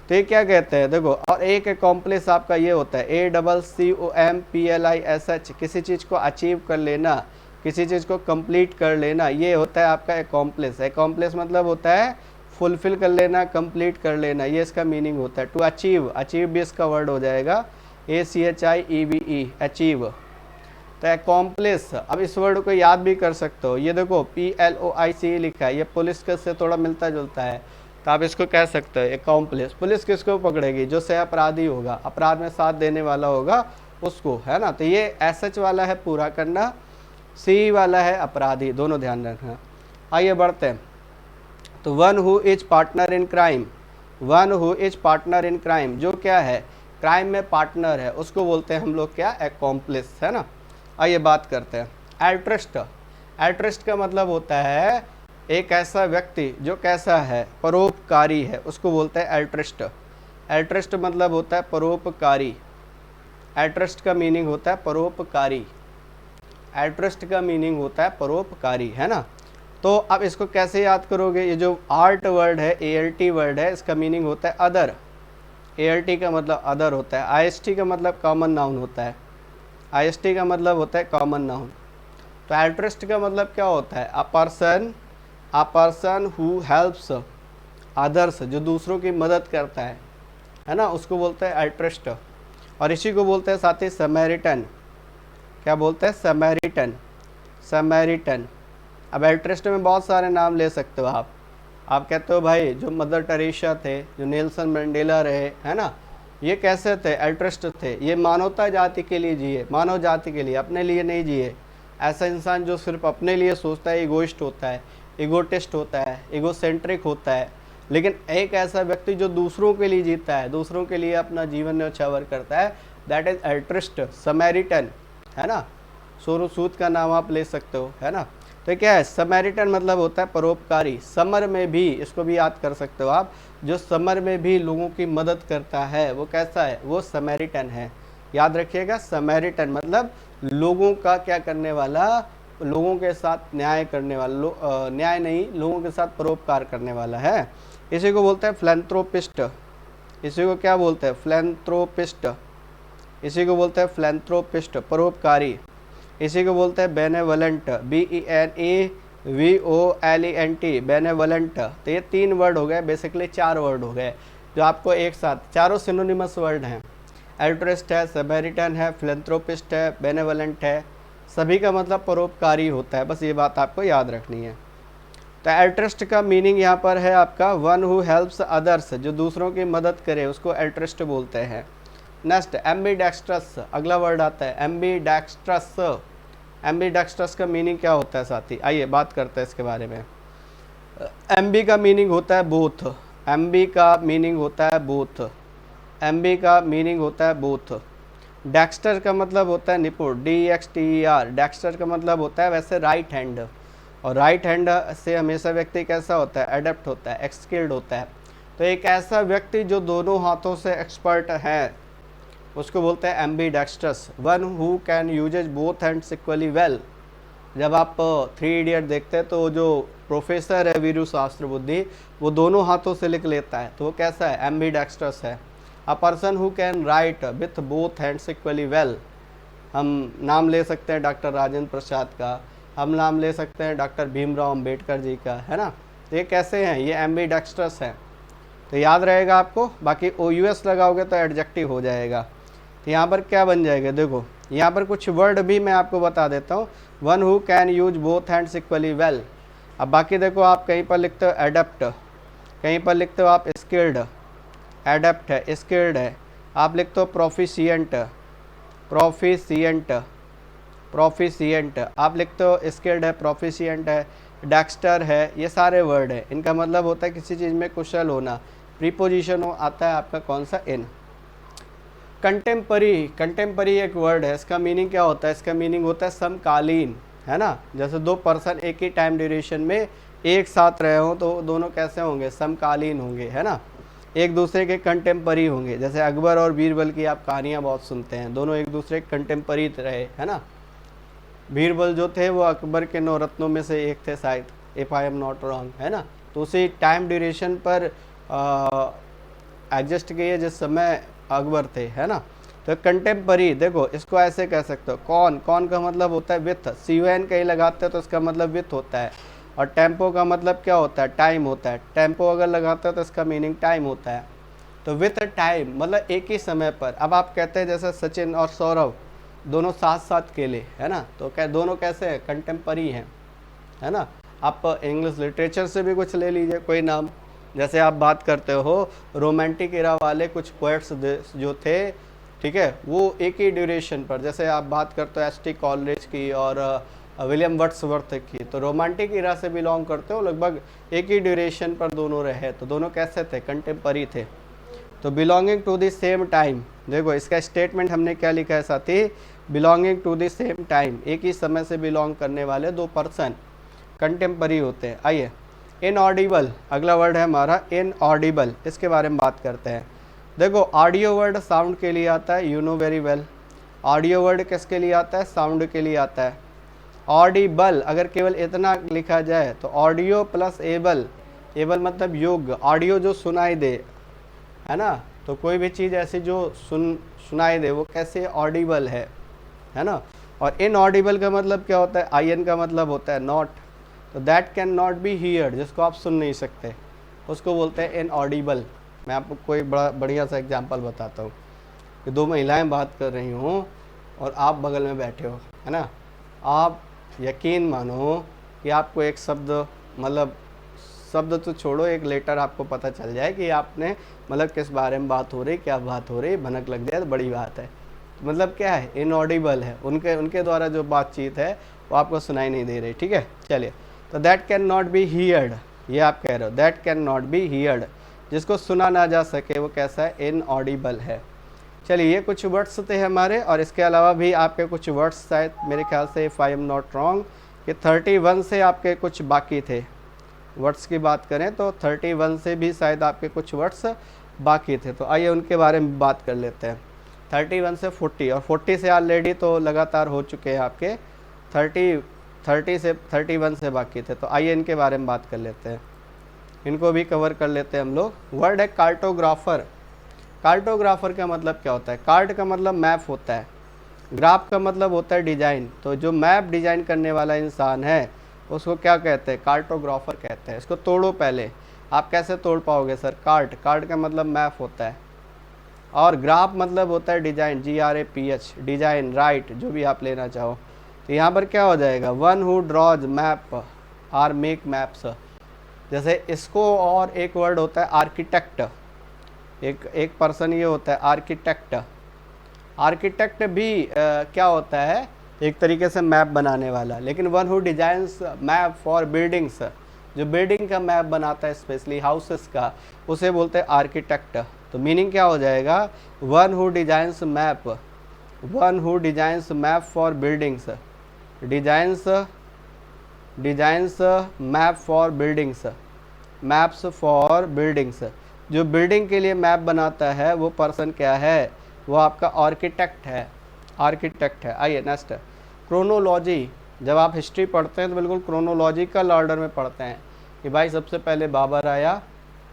तो ये क्या कहते हैं, देखो, और एक एकॉम्प्लिस आपका ये होता है ACCOMPLISH, किसी चीज़ को अचीव कर लेना, किसी चीज़ को कंप्लीट कर लेना, ये होता है आपका एकॉम्प्लिस। एकॉम्प्लिस मतलब होता है फुलफिल कर लेना, कंप्लीट कर लेना, ये इसका मीनिंग होता है। टू अचीव, अचीव भी इसका वर्ड हो जाएगा, ACHIEVE, अचीव। तो एकॉम्प्लिस, अब इस वर्ड को याद भी कर सकते हो, ये देखो PLOIC लिखा है, ये पुलिस के से थोड़ा मिलता जुलता है, तो आप इसको कह सकते हो एकॉम्प्लिस। पुलिस किसको पकड़ेगी, जो सह अपराधी होगा, अपराध में साथ देने वाला होगा उसको, है ना। तो ये SH वाला है पूरा करना, C वाला है अपराधी, दोनों ध्यान रखना। आइए बढ़ते हैं, तो one who is partner in crime. One who is partner in crime, जो क्या है, क्राइम में पार्टनर है, उसको बोलते हैं हम लोग क्या, एकॉम्प्लिस, है ना। आइए बात करते हैं एल्ट्रिस्ट। एल्ट्रिस्ट का मतलब होता है एक ऐसा व्यक्ति जो कैसा है, परोपकारी है, उसको बोलते हैं एल्ट्रिस्ट। एल्ट्रिस्ट मतलब होता है परोपकारी। एल्ट्रिस्ट का मीनिंग होता है परोपकारी। एल्ट्रिस्ट का मीनिंग होता है परोपकारी, है ना। तो अब इसको कैसे याद करोगे, ये जो आर्ट वर्ड है, ALT वर्ड है, इसका मीनिंग होता है अदर। ALT का मतलब अदर होता है। IST का मतलब कॉमन नाउन होता है। IST का मतलब होता है कॉमन नाउन। तो एल्ट्रिस्ट का मतलब क्या होता है, a person who helps others, जो दूसरों की मदद करता है, है ना, उसको बोलते हैं अल्ट्रिस्ट। और इसी को बोलते हैं साथ ही समैरिटन। क्या बोलते हैं? Samaritan, Samaritan. अब अल्ट्रिस्ट में बहुत सारे नाम ले सकते हो आप कहते हो भाई जो मदर टेरेसा थे, जो नेल्सन मंडेला रहे, है ना, ये कैसे थे? अल्ट्रिस्ट थे। ये मानवता जाति के लिए जिए, मानव जाति के लिए, अपने लिए नहीं जिए। ऐसा इंसान जो सिर्फ अपने लिए सोचता है इगोइस्ट होता है, इगोटिस्ट होता है, इगोसेंट्रिक होता है। लेकिन एक ऐसा व्यक्ति जो दूसरों के लिए जीता है, दूसरों के लिए अपना जीवन न्यौछावर करता है, दैट इज अल्ट्रिस्ट, समैरिटन, है ना। सोरोसूद का नाम आप ले सकते हो, है ना। तो क्या है? समैरिटन मतलब होता है परोपकारी। समर में भी, इसको भी याद कर सकते हो आप, जो समर में भी लोगों की मदद करता है वो कैसा है? वो समैरिटन है। याद रखिएगा, समैरिटन मतलब लोगों का क्या करने वाला, लोगों के साथ न्याय करने वाला, न्याय नहीं, लोगों के साथ परोपकार करने वाला है। इसी को बोलते हैं फिलैंथ्रोपिस्ट। इसी को क्या बोलते हैं? फिलैंथ्रोपिस्ट। इसी को बोलते हैं फिलैंथ्रोपिस्ट, परोपकारी। इसी को बोलते हैं बेनेवलेंट, BENEVOLENT, बेनेवलेंट। तो ये 3 वर्ड हो गए, बेसिकली 4 वर्ड हो गए जो आपको एक साथ, चारों सिनोनिमस वर्ड हैं। अल्ट्रिस्ट है, समैरिटन है, फिलैंथ्रोपिस्ट है, बेनेवलेंट है। सभी का मतलब परोपकारी होता है, बस ये बात आपको याद रखनी है। तो अल्ट्रिस्ट का मीनिंग यहाँ पर है आपका वन हु हेल्प्स अदर्स, जो दूसरों की मदद करे उसको अल्ट्रिस्ट बोलते हैं। नेक्स्ट एम्बीडेक्स्ट्रस, अगला वर्ड आता है एम्बीडेक्स्ट्रस। एम्बीडेक्स्ट्रस का मीनिंग क्या होता है साथी? आइए बात करते हैं इसके बारे में। एम्बी का मीनिंग होता है बोथ, एम्बी का मीनिंग होता है बोथ, एम्बी का मीनिंग होता है बोथ। डेक्स्टर का मतलब होता है निपुण, DEXTER, डेक्स्टर का मतलब होता है वैसे राइट हैंड। और राइट हैंड से हमेशा व्यक्ति कैसा होता है? एडेप्ट होता है, एक्सकिल्ड होता है। तो एक ऐसा व्यक्ति जो दोनों हाथों से एक्सपर्ट है उसको बोलते हैं ambidextrous, one who can uses both hands equally well. जब आप 3 इडियट देखते हैं तो जो प्रोफेसर है वीरू शास्त्र बुद्धि, वो दोनों हाथों से लिख लेता है, तो वो कैसा है? एम्बीडेक्स्ट्रस है। A person who can write with both hands equally well. हम नाम ले सकते हैं डॉक्टर राजेंद्र प्रसाद का, हम नाम ले सकते हैं डॉक्टर भीमराव अंबेडकर जी का, है ना। तो ये कैसे हैं? ये एम्बीडेक्स्ट्रस हैं। तो याद रहेगा आपको। बाकी OUS लगाओगे तो एडजेक्टिव हो जाएगा। तो यहाँ पर क्या बन जाएगा? देखो यहाँ पर कुछ वर्ड भी मैं आपको बता देता हूँ। One who can use both hands equally well. अब बाकी देखो, आप कहीं पर लिखते हो एडेप्ट, कहीं पर लिखते हो आप स्किल्ड, एडेप्ट है, स्किल्ड है। आप लिखते हो प्रोफिशिएंट, प्रोफिशिएंट, प्रोफिशिएंट। आप लिखते हो स्किल्ड है, प्रोफिशिएंट है, डेक्स्टर है। ये सारे वर्ड है, इनका मतलब होता है किसी चीज़ में कुशल होना। प्रीपोजिशन हो आता है आपका कौन सा? इन। कंटेम्परी, कंटेम्परी एक वर्ड है, इसका मीनिंग क्या होता है? इसका मीनिंग होता है समकालीन, है ना। जैसे 2 पर्सन एक ही टाइम ड्यूरेशन में एक साथ रहे हों तो दोनों कैसे होंगे? समकालीन होंगे, है ना, एक दूसरे के कंटेम्परी होंगे। जैसे अकबर और बीरबल की आप कहानियाँ बहुत सुनते हैं, दोनों एक दूसरे के कंटेम्परी रहे, है ना। बीरबल जो थे वो अकबर के 9 रत्नों में से एक थे शायद, if I am not wrong, है ना। तो उसी टाइम ड्यूरेशन पर एडजस्ट किए जिस समय अकबर थे, है ना। तो कंटेम्परी, देखो इसको ऐसे कह सकते हो। कौन, कौन का मतलब होता है विथ, CON कहीं लगाते हैं तो इसका मतलब विथ होता है। और टेम्पो का मतलब क्या होता है? टाइम होता है। टेम्पो अगर लगाते हो तो इसका मीनिंग टाइम होता है। तो विथ टाइम मतलब एक ही समय पर। अब आप कहते हैं जैसे सचिन और सौरभ दोनों साथ साथ खेले, है ना, तो क्या दोनों कैसे हैं? कंटेम्परी हैं, है ना। आप इंग्लिश लिटरेचर से भी कुछ ले लीजिए कोई नाम। जैसे आप बात करते हो रोमांटिक एरा वाले कुछ पोएट्स जो थे, ठीक है, वो एक ही ड्यूरेशन पर, जैसे आप बात करते हो ST कॉलेज की और विलियम वर्ड्सवर्थ की, तो रोमांटिक एरा से बिलोंग करते हो, लगभग एक ही ड्यूरेशन पर दोनों रहे, तो दोनों कैसे थे? कंटेम्परी थे। तो belonging to the same time, देखो इसका स्टेटमेंट हमने क्या लिखा है साथी? Belonging to the same time, एक ही समय से बिलोंग करने वाले 2 पर्सन कंटेम्परी होते हैं। आइए इनऑडिबल, अगला वर्ड है हमारा इनऑडिबल, इसके बारे में बात करते हैं। देखो ऑडियो वर्ड साउंड के लिए आता है, you know very well. Audio word किसके लिए आता है? साउंड के लिए आता है। ऑडिबल अगर केवल इतना लिखा जाए तो ऑडियो प्लस एबल, एबल मतलब योग्य, ऑडियो जो सुनाई दे, है ना। तो कोई भी चीज़ ऐसी जो सुनाई दे वो कैसे ऑडिबल है ना। और इनऑडिबल का मतलब क्या होता है? IN का मतलब होता है नॉट, तो that can not B heard, जिसको आप सुन नहीं सकते उसको बोलते हैं इनऑडिबल, मैं आपको कोई बड़ा बढ़िया सा एग्जांपल बताता हूँ कि दो महिलाएं बात कर रही हों और आप बगल में बैठे हो, है ना। आप यकीन मानो कि आपको एक शब्द, मतलब शब्द तो छोड़ो, एक लेटर आपको पता चल जाए कि आपने मतलब किस बारे में बात हो रही, क्या बात हो रही, भनक लग जाए तो बड़ी बात है। तो मतलब क्या है, इनऑडिबल है, उनके उनके द्वारा जो बातचीत है वो आपको सुनाई नहीं दे रही, ठीक है। चलिए, तो that can not B heard, ये आप कह रहे हो, that can not B heard, जिसको सुना ना जा सके वो कैसा है, इनऑडिबल है। चलिए, ये कुछ वर्ड्स थे हमारे, और इसके अलावा भी आपके कुछ वर्ड्स शायद मेरे ख्याल से, if I am not wrong, कि 31 से आपके कुछ बाकी थे। वर्ड्स की बात करें तो 31 से भी शायद आपके कुछ वर्ड्स बाकी थे, तो आइए उनके बारे में बात कर लेते हैं। 31 से 40, और 40 से ऑलरेडी तो लगातार हो चुके हैं आपके, 30 से 31 से बाकी थे, तो आइए इनके बारे में बात कर लेते हैं, इनको भी कवर कर लेते हैं हम लोग। वर्ड है कार्टोग्राफर। कार्टोग्राफर का मतलब क्या होता है, कार्ट का मतलब मैप होता है, ग्राफ का मतलब होता है डिजाइन, तो जो मैप डिजाइन करने वाला इंसान है उसको क्या कहते हैं, कार्टोग्राफर कहते हैं। इसको तोड़ो पहले, आप कैसे तोड़ पाओगे सर, कार्ट, कार्ट का मतलब मैप होता है, और ग्राफ मतलब होता है डिजाइन, GRAPH, डिजाइन, राइट, जो भी आप लेना चाहो। तो यहाँ पर क्या हो जाएगा, one who draws map or make maps. जैसे इसको, और एक वर्ड होता है आर्किटेक्ट, एक पर्सन ये होता है आर्किटेक्ट। आर्किटेक्ट भी क्या होता है, एक तरीके से मैप बनाने वाला, लेकिन one who designs map for buildings, जो बिल्डिंग का मैप बनाता है स्पेशली हाउसेस का, उसे बोलते हैं आर्किटेक्ट। तो मीनिंग क्या हो जाएगा, one who designs map, one who designs map for buildings, designs map for buildings, maps for buildings, जो बिल्डिंग के लिए मैप बनाता है वो पर्सन क्या है, वो आपका आर्किटेक्ट है, आर्किटेक्ट है। आइए नेक्स्ट, क्रोनोलॉजी। जब आप हिस्ट्री पढ़ते हैं तो बिल्कुल क्रोनोलॉजिकल ऑर्डर में पढ़ते हैं कि भाई सबसे पहले बाबर आया,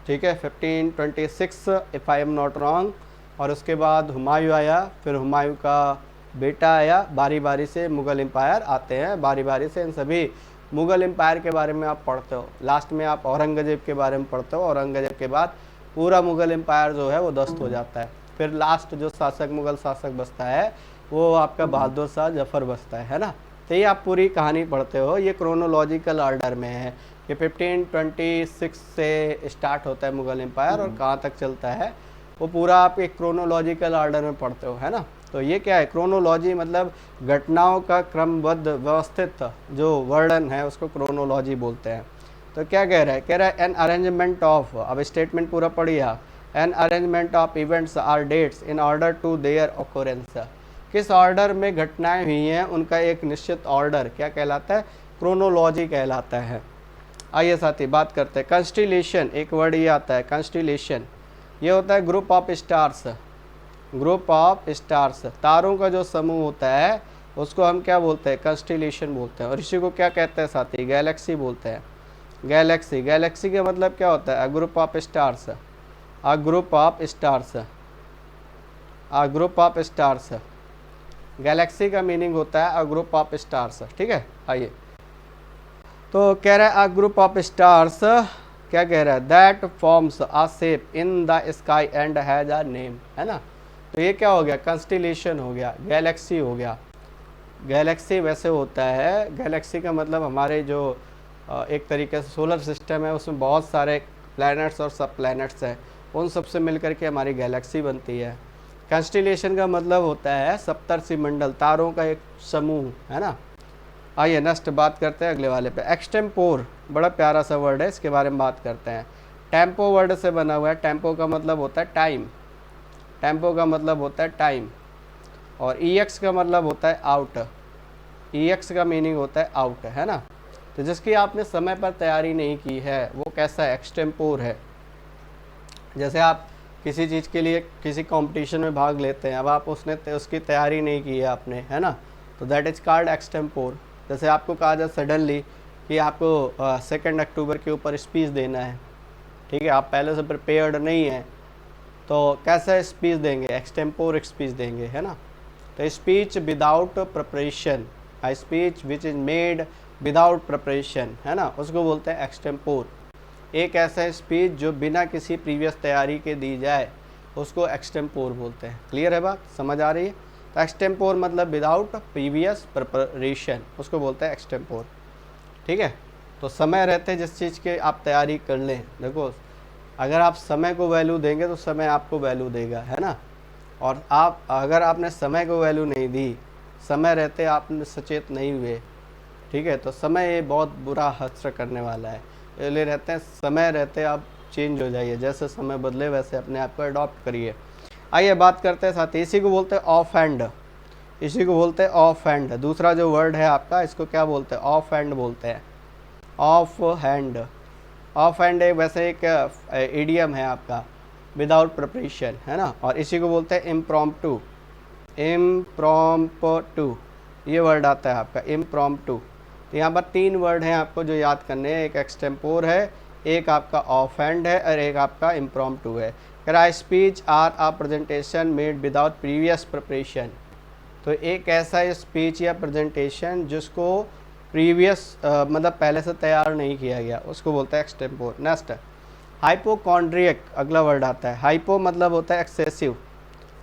ठीक है, 1526 if I am not wrong, और उसके बाद हुमायूं आया, फिर हुमायूं का बेटा आया, बारी बारी से मुग़ल एम्पायर आते हैं, बारी बारी से इन सभी मुग़ल एम्पायर के बारे में आप पढ़ते हो। लास्ट में आप औरंगज़ेब के बारे में पढ़ते हो, औरंगज़ेब के बाद पूरा मुग़ल एम्पायर जो है वो ध्वस्त हो जाता है। फिर लास्ट जो शासक, मुग़ल शासक बचता है वो आपका बहादुर शाह जफ़र बचता है ना। तो ये आप पूरी कहानी पढ़ते हो, ये क्रोनोलॉजिकल ऑर्डर में है कि 1526 से स्टार्ट होता है मुग़ल एम्पायर और कहाँ तक चलता है वो पूरा आप एक क्रोनोलॉजिकल ऑर्डर में पढ़ते हो, है ना। तो ये क्या है, क्रोनोलॉजी मतलब घटनाओं का क्रमबद्ध व्यवस्थित जो वर्णन है उसको क्रोनोलॉजी बोलते हैं। तो क्या कह रहा है, कह रहा है एन अरेंजमेंट ऑफ, अब स्टेटमेंट पूरा पढ़िए, an arrangement of events or dates in order to their occurrence. किस ऑर्डर में घटनाएं हुई हैं उनका एक निश्चित ऑर्डर क्या कहलाता है, क्रोनोलॉजी कहलाता है। आइए साथी बात करते हैं कंस्टिलेशन, एक वर्ड ये आता है कंस्टिलेशन, ये होता है group of stars, group of stars, तारों का जो समूह होता है उसको हम क्या बोलते हैं, कंस्टिलेशन बोलते हैं। और इसी को क्या कहते हैं साथी, गैलेक्सी बोलते हैं, गैलेक्सी। गैलेक्सी का मतलब क्या होता है, a group of stars, a group of stars, a group of stars. Galaxy का मीनिंग होता है अ ग्रुप ऑफ स्टार्स, ठीक है। आइए, तो कह रहा है अ ग्रुप ऑफ स्टार्स, क्या कह रहा है, that forms a shape in the sky and has a name, है ना। तो ये क्या हो गया, कंस्टिलेशन हो गया, गैलेक्सी हो गया। गैलेक्सी वैसे होता है, गैलेक्सी का मतलब हमारे जो एक तरीके से सोलर सिस्टम है उसमें बहुत सारे प्लैनेट्स और सब प्लैनेट्स हैं, उन सब से मिलकर के हमारी गैलेक्सी बनती है। कंस्टिलेशन का मतलब होता है सप्तर्षि मंडल, तारों का एक समूह, है ना। आइए नेक्स्ट बात करते हैं अगले वाले पे, एक्सटेम्पोर, बड़ा प्यारा सा वर्ड है, इसके बारे में बात करते हैं। टेम्पो वर्ड से बना हुआ है, टेम्पो का मतलब होता है टाइम, टेम्पो का मतलब होता है टाइम, और EX का मतलब होता है आउट, EX का मीनिंग होता है आउट, है ना। तो जिसकी आपने समय पर तैयारी नहीं की है वो कैसा है, एक्सटेम्पोर है। जैसे आप किसी चीज़ के लिए किसी कंपटीशन में भाग लेते हैं, अब आप उसकी तैयारी नहीं की है आपने, है ना, तो दैट इज़ कॉल्ड एक्सटेम्पोर। जैसे आपको कहा जाए सडनली कि आपको 2 अक्टूबर के ऊपर स्पीच देना है, ठीक है, आप पहले से प्रिपेयर्ड नहीं हैं, तो कैसा स्पीच देंगे, एक्सटेम्पोर स्पीच देंगे, है ना। तो speech without preparation, a speech which is made without preparation, है ना, उसको बोलते हैं एक्सटेम्पोर। एक ऐसा स्पीच जो बिना किसी प्रीवियस तैयारी के दी जाए उसको एक्सटेम्पोर बोलते हैं। क्लियर है बात, समझ आ रही है? तो एक्सटेम्पोर मतलब विदाउट प्रीवियस प्रिपरेशन, उसको बोलते हैं एक्सटेम्पोर। ठीक है, तो समय रहते जिस चीज़ के आप तैयारी कर लें। देखो, अगर आप समय को वैल्यू देंगे तो समय आपको वैल्यू देगा, है ना। और आप अगर आपने समय को वैल्यू नहीं दी, समय रहते आपने सचेत नहीं हुए, ठीक है, तो समय ये बहुत बुरा असर करने वाला है। इसलिए रहते हैं समय रहते आप चेंज हो जाइए, जैसे समय बदले वैसे अपने आप को अडॉप्ट करिए। आइए बात करते हैं साथ ही, इसी को बोलते हैं ऑफ हैंड, इसी को बोलते हैं ऑफ हैंड। दूसरा जो वर्ड है आपका, इसको क्या बोलते हैं? ऑफ हैंड बोलते हैं, ऑफ हैंड। ऑफ हैंड एक वैसे एक इडियम है आपका, विदाउट प्रिपरेशन, है ना। और इसी को बोलते हैं इम्प्रॉम्प्टू, इम्प्रॉम्प्टू ये वर्ड आता है आपका, इम्प्रॉम्प्टू। तो यहाँ पर 3 वर्ड हैं आपको जो याद करने हैं, एक एक्सटेम्पोर है, एक आपका ऑफ हैंड है और एक आपका इम्प्रॉम्प्टू है। करा speech or a presentation made without previous preparation. तो एक ऐसा स्पीच या प्रेजेंटेशन जिसको प्रीवियस मतलब पहले से तैयार नहीं किया गया, उसको बोलते हैं एक्सटेम्पोर। नेक्स्ट हाइपोकॉन्ड्रियक, अगला वर्ड आता है। हाइपो मतलब होता है एक्सेसिव,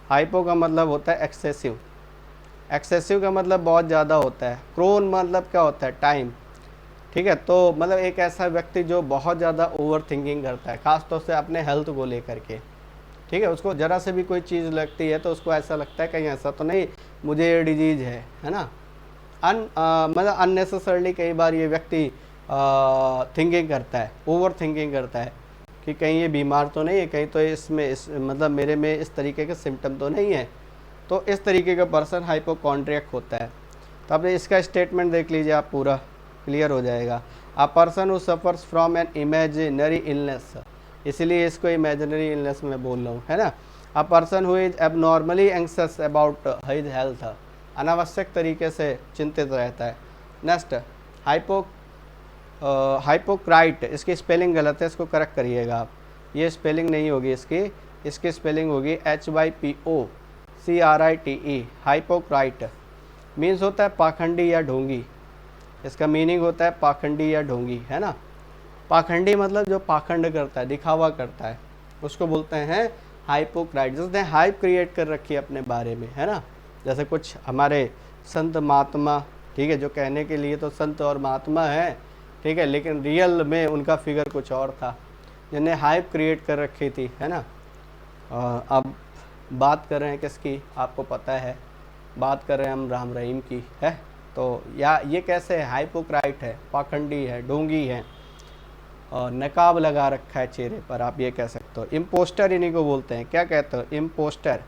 हाइपो का मतलब होता है एक्सेसिव, एक्सेसिव का मतलब बहुत ज़्यादा होता है। क्रोन मतलब क्या होता है? टाइम। ठीक है, तो मतलब एक ऐसा व्यक्ति जो बहुत ज़्यादा ओवर थिंकिंग करता है, ख़ासतौर से अपने हेल्थ को लेकर के। ठीक है, उसको ज़रा से भी कोई चीज़ लगती है तो उसको ऐसा लगता है कहीं ऐसा तो नहीं मुझे ये डिजीज़ है ना। मतलब अननेसेसरली कई बार ये व्यक्ति थिंकिंग करता है, ओवर थिंकिंग करता है कि कहीं ये बीमार तो नहीं है, कहीं तो मतलब मेरे में इस तरीके के सिम्टम तो नहीं है। तो इस तरीके का पर्सन हाइपोकॉन्ड्रियक होता है। तो अब इसका स्टेटमेंट देख लीजिए आप, पूरा क्लियर हो जाएगा। अ person who suffers from an imaginary illness, इसलिए इसको इमेजिनरी इलनेस में बोल रहा हूँ, है ना। अ person who is abnormally anxious about his health, अनावश्यक तरीके से चिंतित रहता है। नेक्स्ट हाइपोक्राइट, इसकी स्पेलिंग गलत है, इसको करेक्ट करिएगा आप। ये स्पेलिंग नहीं होगी इसकी स्पेलिंग होगी HYPOCRITE। हाइपोक्राइट मीन्स होता है पाखंडी या ढोंगी, इसका मीनिंग होता है पाखंडी या ढोंगी, है ना। पाखंडी मतलब जो पाखंड करता है, दिखावा करता है, उसको बोलते हैं हाइपोक्राइट। जिसने हाइप क्रिएट कर रखी है अपने बारे में, है ना। जैसे कुछ हमारे संत महात्मा, ठीक है, जो कहने के लिए तो संत और महात्मा हैं, ठीक है, लेकिन रियल में उनका फिगर कुछ और था, जिन्हें हाइप क्रिएट कर रखी थी, है ना। अब बात कर रहे हैं किसकी, आपको पता है, बात कर रहे हैं हम राम रहीम की, है। तो या ये कैसे है? हाइपोक्राइट है, पाखंडी है, ढोंगी है, और नकाब लगा रखा है चेहरे पर, आप ये कह सकते हो। इम्पोस्टर इन्हीं को बोलते हैं, क्या कहते हो? इम्पोस्टर।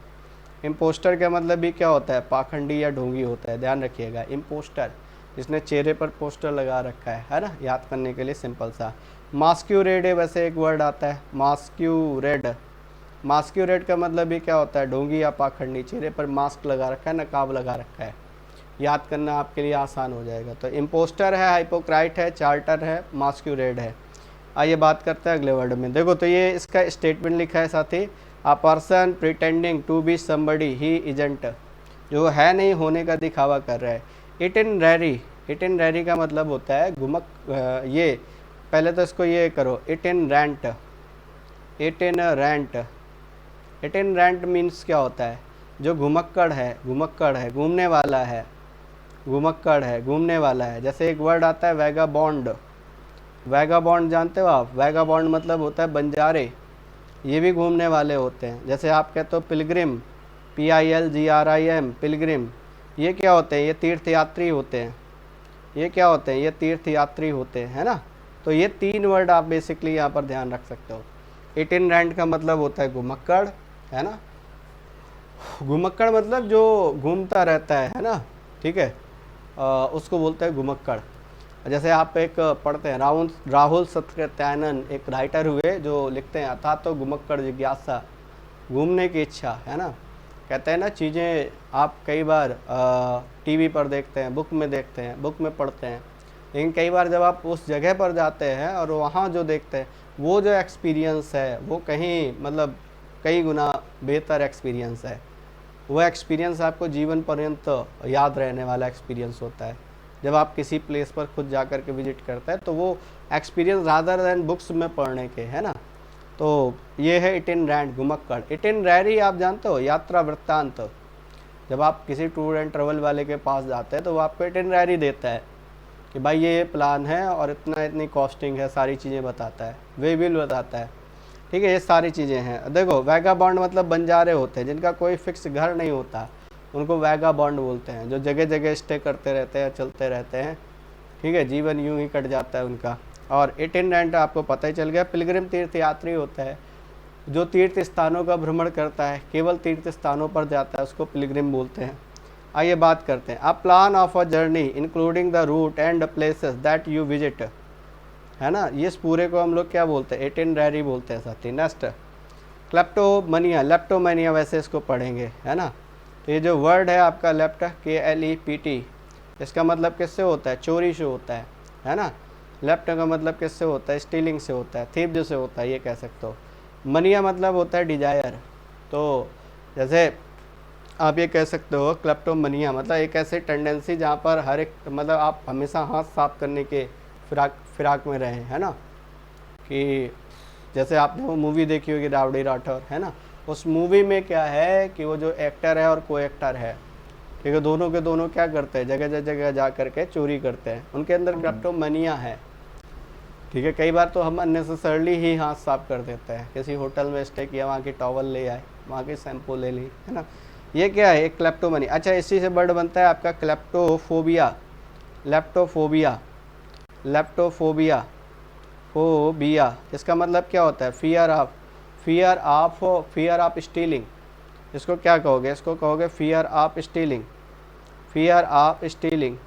इम्पोस्टर का मतलब भी क्या होता है? पाखंडी या ढोंगी होता है, ध्यान रखिएगा। इम्पोस्टर जिसने चेहरे पर पोस्टर लगा रखा है ना, याद करने के लिए सिंपल सा। मास्क्यूरेड है वैसे एक वर्ड आता है, मास्क्यूरेड। मास्क्यूरेड का मतलब भी क्या होता है? ढोंगी या पाखंडी, चेहरे पर मास्क लगा रखा है, नकाब लगा रखा है, याद करना आपके लिए आसान हो जाएगा। तो इम्पोस्टर है, हाइपोक्राइट है, चार्टर है, मास्क्यूरेड है। आइए बात करते हैं अगले वर्ड में। देखो तो ये इसका स्टेटमेंट लिखा है साथी, a person pretending to be somebody he isn't, जो है नहीं होने का दिखावा कर रहा है। इटिनररी, इटिनररी का मतलब होता है घुमक, ये पहले तो इसको ये करो, इटिनरेंट। इटिनरेंट, इटिनरेंट मीन्स क्या होता है? जो घुमक्कड़ है, घुमक्कड़ है, घूमने वाला है, घुमक्कड़ है, घूमने वाला है। जैसे एक वर्ड आता है वैगाबॉन्ड, वैगाबॉन्ड जानते हो आप? वैगाबॉन्ड मतलब होता है बंजारे, ये भी घूमने वाले होते हैं। जैसे आप कहते हो पिलग्रिम, PILGRIM, पिलग्रिम, ये क्या होते हैं? ये तीर्थयात्री होते हैं। ये क्या होते हैं? ये तीर्थयात्री होते हैं, है ना। तो ये 3 वर्ड आप बेसिकली यहाँ पर ध्यान रख सकते हो। इटिनरेंट का मतलब होता है घुमक्कड़, है ना। घुमक्कड़ मतलब जो घूमता रहता है ना, ठीक है, उसको बोलते हैं घुमक्कड़। जैसे आप एक पढ़ते हैं, राहुल सत्यनारायण एक राइटर हुए जो लिखते हैं, अथा तो घुमक्कड़ जिज्ञासा, घूमने की इच्छा, है ना। कहते हैं ना, चीज़ें आप कई बार टीवी पर देखते हैं, बुक में देखते हैं, बुक में पढ़ते हैं, लेकिन कई बार जब आप उस जगह पर जाते हैं और वहाँ जो देखते हैं, वो जो एक्सपीरियंस है वो कहीं मतलब कई गुना बेहतर एक्सपीरियंस है। वो एक्सपीरियंस आपको जीवन पर्यंत याद रहने वाला एक्सपीरियंस होता है। जब आप किसी प्लेस पर खुद जा कर के विजिट करते हैं तो वो एक्सपीरियंस रादर देन बुक्स में पढ़ने के, है ना। तो ये है इटिनरेंट, घुमक्कड़। इटिनररी आप जानते हो, यात्रा वृत्तांत। जब आप किसी टूर एंड ट्रेवल वाले के पास जाते हैं तो वो आपको इटिनररी देता है कि भाई ये प्लान है और इतना इतनी कॉस्टिंग है, सारी चीज़ें बताता है, वे बिल बताता है, ठीक है, ये सारी चीज़ें हैं। देखो वैगाबॉन्ड मतलब बंजारे होते हैं जिनका कोई फिक्स घर नहीं होता, उनको वैगाबॉन्ड बोलते हैं, जो जगह जगह स्टे करते रहते हैं, चलते रहते हैं, ठीक है, जीवन यूं ही कट जाता है उनका। और इटिनरेंट आपको पता ही चल गया, पिलग्रिम तीर्थ यात्री होता है, जो तीर्थ स्थानों का भ्रमण करता है, केवल तीर्थ स्थानों पर जाता है, उसको पिलग्रिम बोलते हैं। आइए बात करते हैं। A plan of a journey including the route and places that you visit, है ना, ये पूरे को हम लोग क्या बोलते हैं, इटिनररी बोलते हैं साथी। नेक्स्ट क्लेप्टोमनिया, लेप्टोमनिया वैसे इसको पढ़ेंगे, है ना। तो ये जो वर्ड है आपका लेप्ट, KLEPT, इसका मतलब किससे होता है, चोरी से होता है ना। लेफ्ट का मतलब किससे होता है, स्टीलिंग से होता है, थीप से होता है, ये कह सकते हो। मनिया मतलब होता है डिजायर। तो जैसे आप ये कह सकते हो क्लेप्टोमनिया मतलब एक ऐसी टेंडेंसी जहाँ पर हर एक, मतलब आप हमेशा हाथ साफ करने के फिराक में रहें, है ना। कि जैसे आपने वो मूवी देखी होगी रावड़ी राठौर, है ना, उस मूवी में क्या है कि वो जो एक्टर है और को एक्टर है, ठीक है, दोनों के दोनों क्या करते हैं, जगह जगह जा करके चोरी करते हैं, उनके अंदर क्लेप्टोमनिया है, ठीक है। कई बार तो हम अननेसेसरली ही हाथ साफ कर देते हैं, किसी होटल में स्टे किया, वहाँ की टॉवल ले आए, वहाँ की शैम्पू ले ली, है ना, ये क्या है, एक क्लेप्टोमनी। अच्छा, इसी से वर्ड बनता है आपका क्लेप्टोफोबिया, लेप्टोफोबिया, लेप्टोफोबिया, फोबिया, इसका मतलब क्या होता है, फियर ऑफ स्टीलिंग। इसको क्या कहोगे, इसको कहोगे fear of stealing, fear of stealing,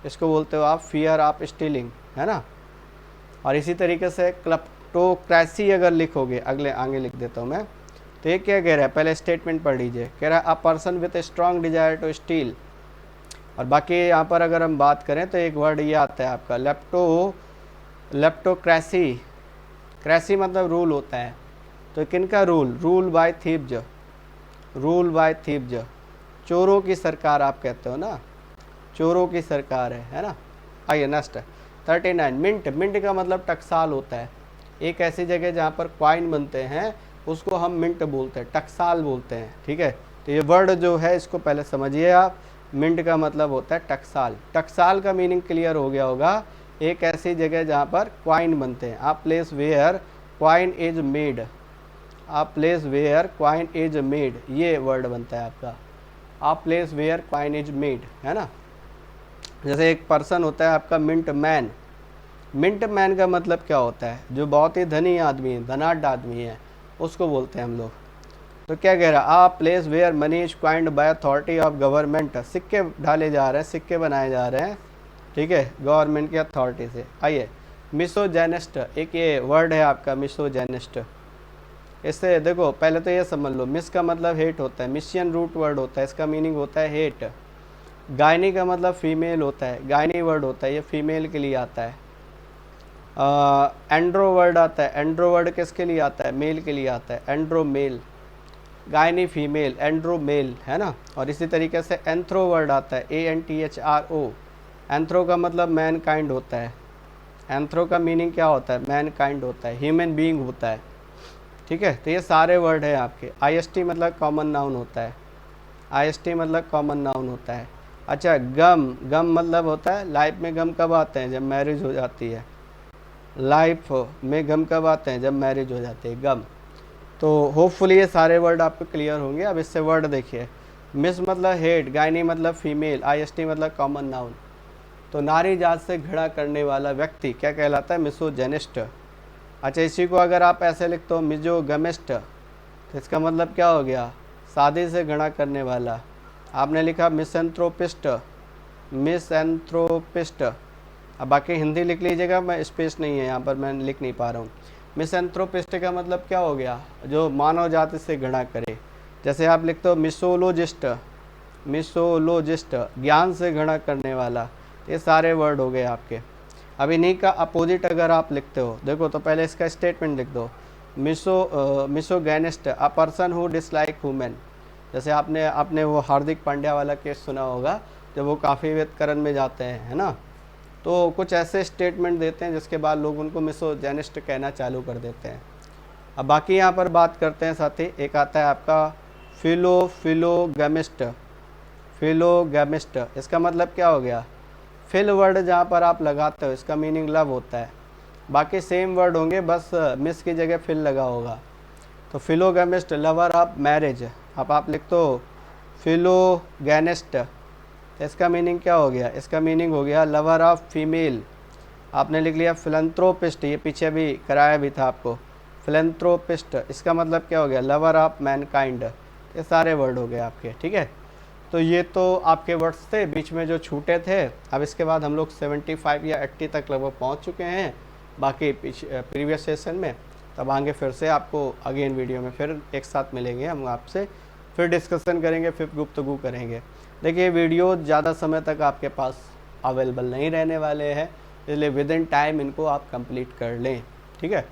इसको बोलते हो आप फियर ऑफ स्टीलिंग, है ना। और इसी तरीके से क्लेप्टोक्रेसी अगर लिखोगे, अगले आगे लिख देता हूँ मैं, तो ये क्या कह रहा है, पहले स्टेटमेंट पढ़ लीजिए। कह रहा है a person with a strong desire to steal. और बाकी यहाँ पर अगर हम बात करें तो एक वर्ड ये आता है आपका लेप्टोक्रेसी। क्रेसी मतलब रूल होता है, तो किनका rule by thieves, rule by thieves, चोरों की सरकार आप कहते हो ना, चोरों की सरकार है ना। आइए नेक्स्ट 39, मिंट। मिंट का मतलब टकसाल होता है, एक ऐसी जगह जहाँ पर क्वाइन बनते हैं उसको हम मिंट बोलते हैं, टकसाल बोलते हैं, ठीक है। तो ये वर्ड जो है इसको पहले समझिए आप, मिंट का मतलब होता है टकसाल। टकसाल का मीनिंग क्लियर हो गया होगा, एक ऐसी जगह जहाँ पर क्वाइन बनते हैं। A place where coin is made, a place where coin is made, ये वर्ड बनता है आपका, a place where coin is made, है ना। जैसे एक पर्सन होता है आपका मिंट मैन। मिंट मैन का मतलब क्या होता है, जो बहुत ही धनी आदमी है, धनाढ्य आदमी है, उसको बोलते हैं हम लोग। तो क्या कह रहा है, a place where money is coined by authority of government, सिक्के डाले जा रहे हैं, सिक्के बनाए जा रहे हैं, ठीक है, गवर्नमेंट की अथॉरिटी से। आइए मिसोजेनिस्ट, एक ये वर्ड है आपका मिसोजेनिस्ट। इससे देखो पहले तो ये समझ लो, मिस का मतलब हेट होता है, मिशियन रूट वर्ड होता है, इसका मीनिंग होता है हेट। गायनी का मतलब फीमेल होता है, गायनी वर्ड होता है, ये फीमेल के लिए आता है। एंड्रो वर्ड आता है, एंड्रो वर्ड किसके लिए आता है, मेल के लिए आता है, andro male, gyne female, andro male, है ना। और इसी तरीके से एंथ्रो वर्ड आता है, ANTHRO, एंथ्रो का मतलब मैन काइंड होता है, एंथ्रो का मीनिंग क्या होता है, मैन काइंड होता है, ह्यूमन बीइंग होता है, ठीक है। तो ये सारे वर्ड हैं आपके। IST मतलब कॉमन नाउन होता है, IST मतलब कॉमन नाउन होता है। अच्छा गम, गम मतलब होता है, लाइफ में गम कब आते हैं, जब मैरिज हो जाती है, लाइफ में गम कब आते हैं, जब मैरिज हो जाती है, गम। तो होपफुली ये सारे वर्ड आपको क्लियर होंगे। अब इससे वर्ड देखिए, मिस मतलब हेट, गायनी मतलब फीमेल, IST मतलब कॉमन नाउन। तो नारी जात से घृणा करने वाला व्यक्ति क्या कहलाता है, मिसोजेनिस्ट। अच्छा इसी को अगर आप ऐसे लिखते हो मिजोगमिस्ट, तो इसका मतलब क्या हो गया, शादी से घृणा करने वाला। आपने लिखा मिसएंथ्रोपिस्ट, मिसएंथ्रोपिस्ट। अब बाकी हिंदी लिख लीजिएगा, मैं स्पेस नहीं है यहाँ पर, मैं लिख नहीं पा रहा हूँ। मिसएंथ्रोपिस्ट का मतलब क्या हो गया, जो मानव जाति से घृणा करे। जैसे आप लिखते हो मिसोलोजिस्ट, मिसोलोजिस्ट ज्ञान से घृणा करने वाला। ये सारे वर्ड हो गए आपके। अब इन्हीं का अपोजिट अगर आप लिखते हो, देखो तो पहले इसका स्टेटमेंट लिख दो, misogynist, a person who dislike women. जैसे आपने वो हार्दिक पांड्या वाला केस सुना होगा, जब वो काफ़ी व्युत्करण में जाते हैं, है ना, तो कुछ ऐसे स्टेटमेंट देते हैं जिसके बाद लोग उनको मिसोजेनिस्ट कहना चालू कर देते हैं। अब बाकी यहाँ पर बात करते हैं साथी, एक आता है आपका फिलोगेमिस्ट। फिलोगेमिस्ट इसका मतलब क्या हो गया, फिल वर्ड जहाँ पर आप लगाते हो इसका मीनिंग लव होता है, बाकी सेम वर्ड होंगे, बस मिस की जगह फिल लगा होगा। तो फिलोगेमिस्ट लवर ऑफ मैरिज, अब आप लिख दो फिलोगेनिस्ट, इसका मीनिंग क्या हो गया, इसका मीनिंग हो गया लवर ऑफ फीमेल। आपने लिख लिया फिलंथ्रोपिस्ट, ये पीछे भी कराया भी था आपको, फिलंथ्रोपिस्ट इसका मतलब क्या हो गया, लवर ऑफ मैनकाइंड। ये सारे वर्ड हो गए आपके, ठीक है। तो ये तो आपके वर्ड्स थे, बीच में जो छूटे थे। अब इसके बाद हम लोग 75 या 80 तक लगभग पहुंच चुके हैं बाकी प्रीवियस सेशन में। तब आगे फिर से आपको अगेन वीडियो में फिर एक साथ मिलेंगे, हम आपसे फिर डिस्कशन करेंगे, फिर गुफ्तगू करेंगे। देखिए वीडियो ज़्यादा समय तक आपके पास अवेलेबल नहीं रहने वाले हैं, इसलिए विद इन टाइम इनको आप कंप्लीट कर लें, ठीक है।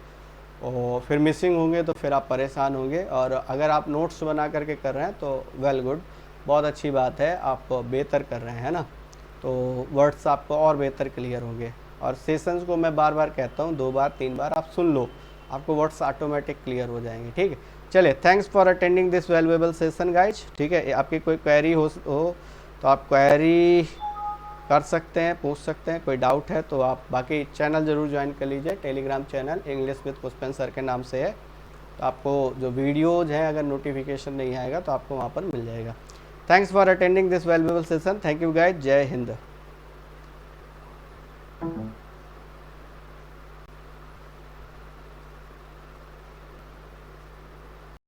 और फिर मिसिंग होंगे तो फिर आप परेशान होंगे, और अगर आप नोट्स बना करके कर रहे हैं तो वेल गुड, बहुत अच्छी बात है, आप बेहतर कर रहे हैं ना, तो वर्ड्स आपको और बेहतर क्लियर होंगे। और सेशंस को मैं बार बार कहता हूँ, 2 बार 3 बार आप सुन लो, आपको वर्ड्स ऑटोमेटिक क्लियर हो जाएंगे, ठीक है। चलिए, thanks for attending this valuable session guys, ठीक है। आपकी कोई क्वेरी हो तो आप क्वेरी कर सकते हैं, पूछ सकते हैं, कोई डाउट है तो आप बाकी चैनल ज़रूर ज्वाइन कर लीजिए, Telegram channel English with Pushpen sir के नाम से है। तो आपको जो वीडियोज़ हैं अगर नोटिफिकेशन नहीं आएगा तो आपको वहाँ पर मिल जाएगा। Thanks for attending this valuable session, thank you guys, जय हिंद।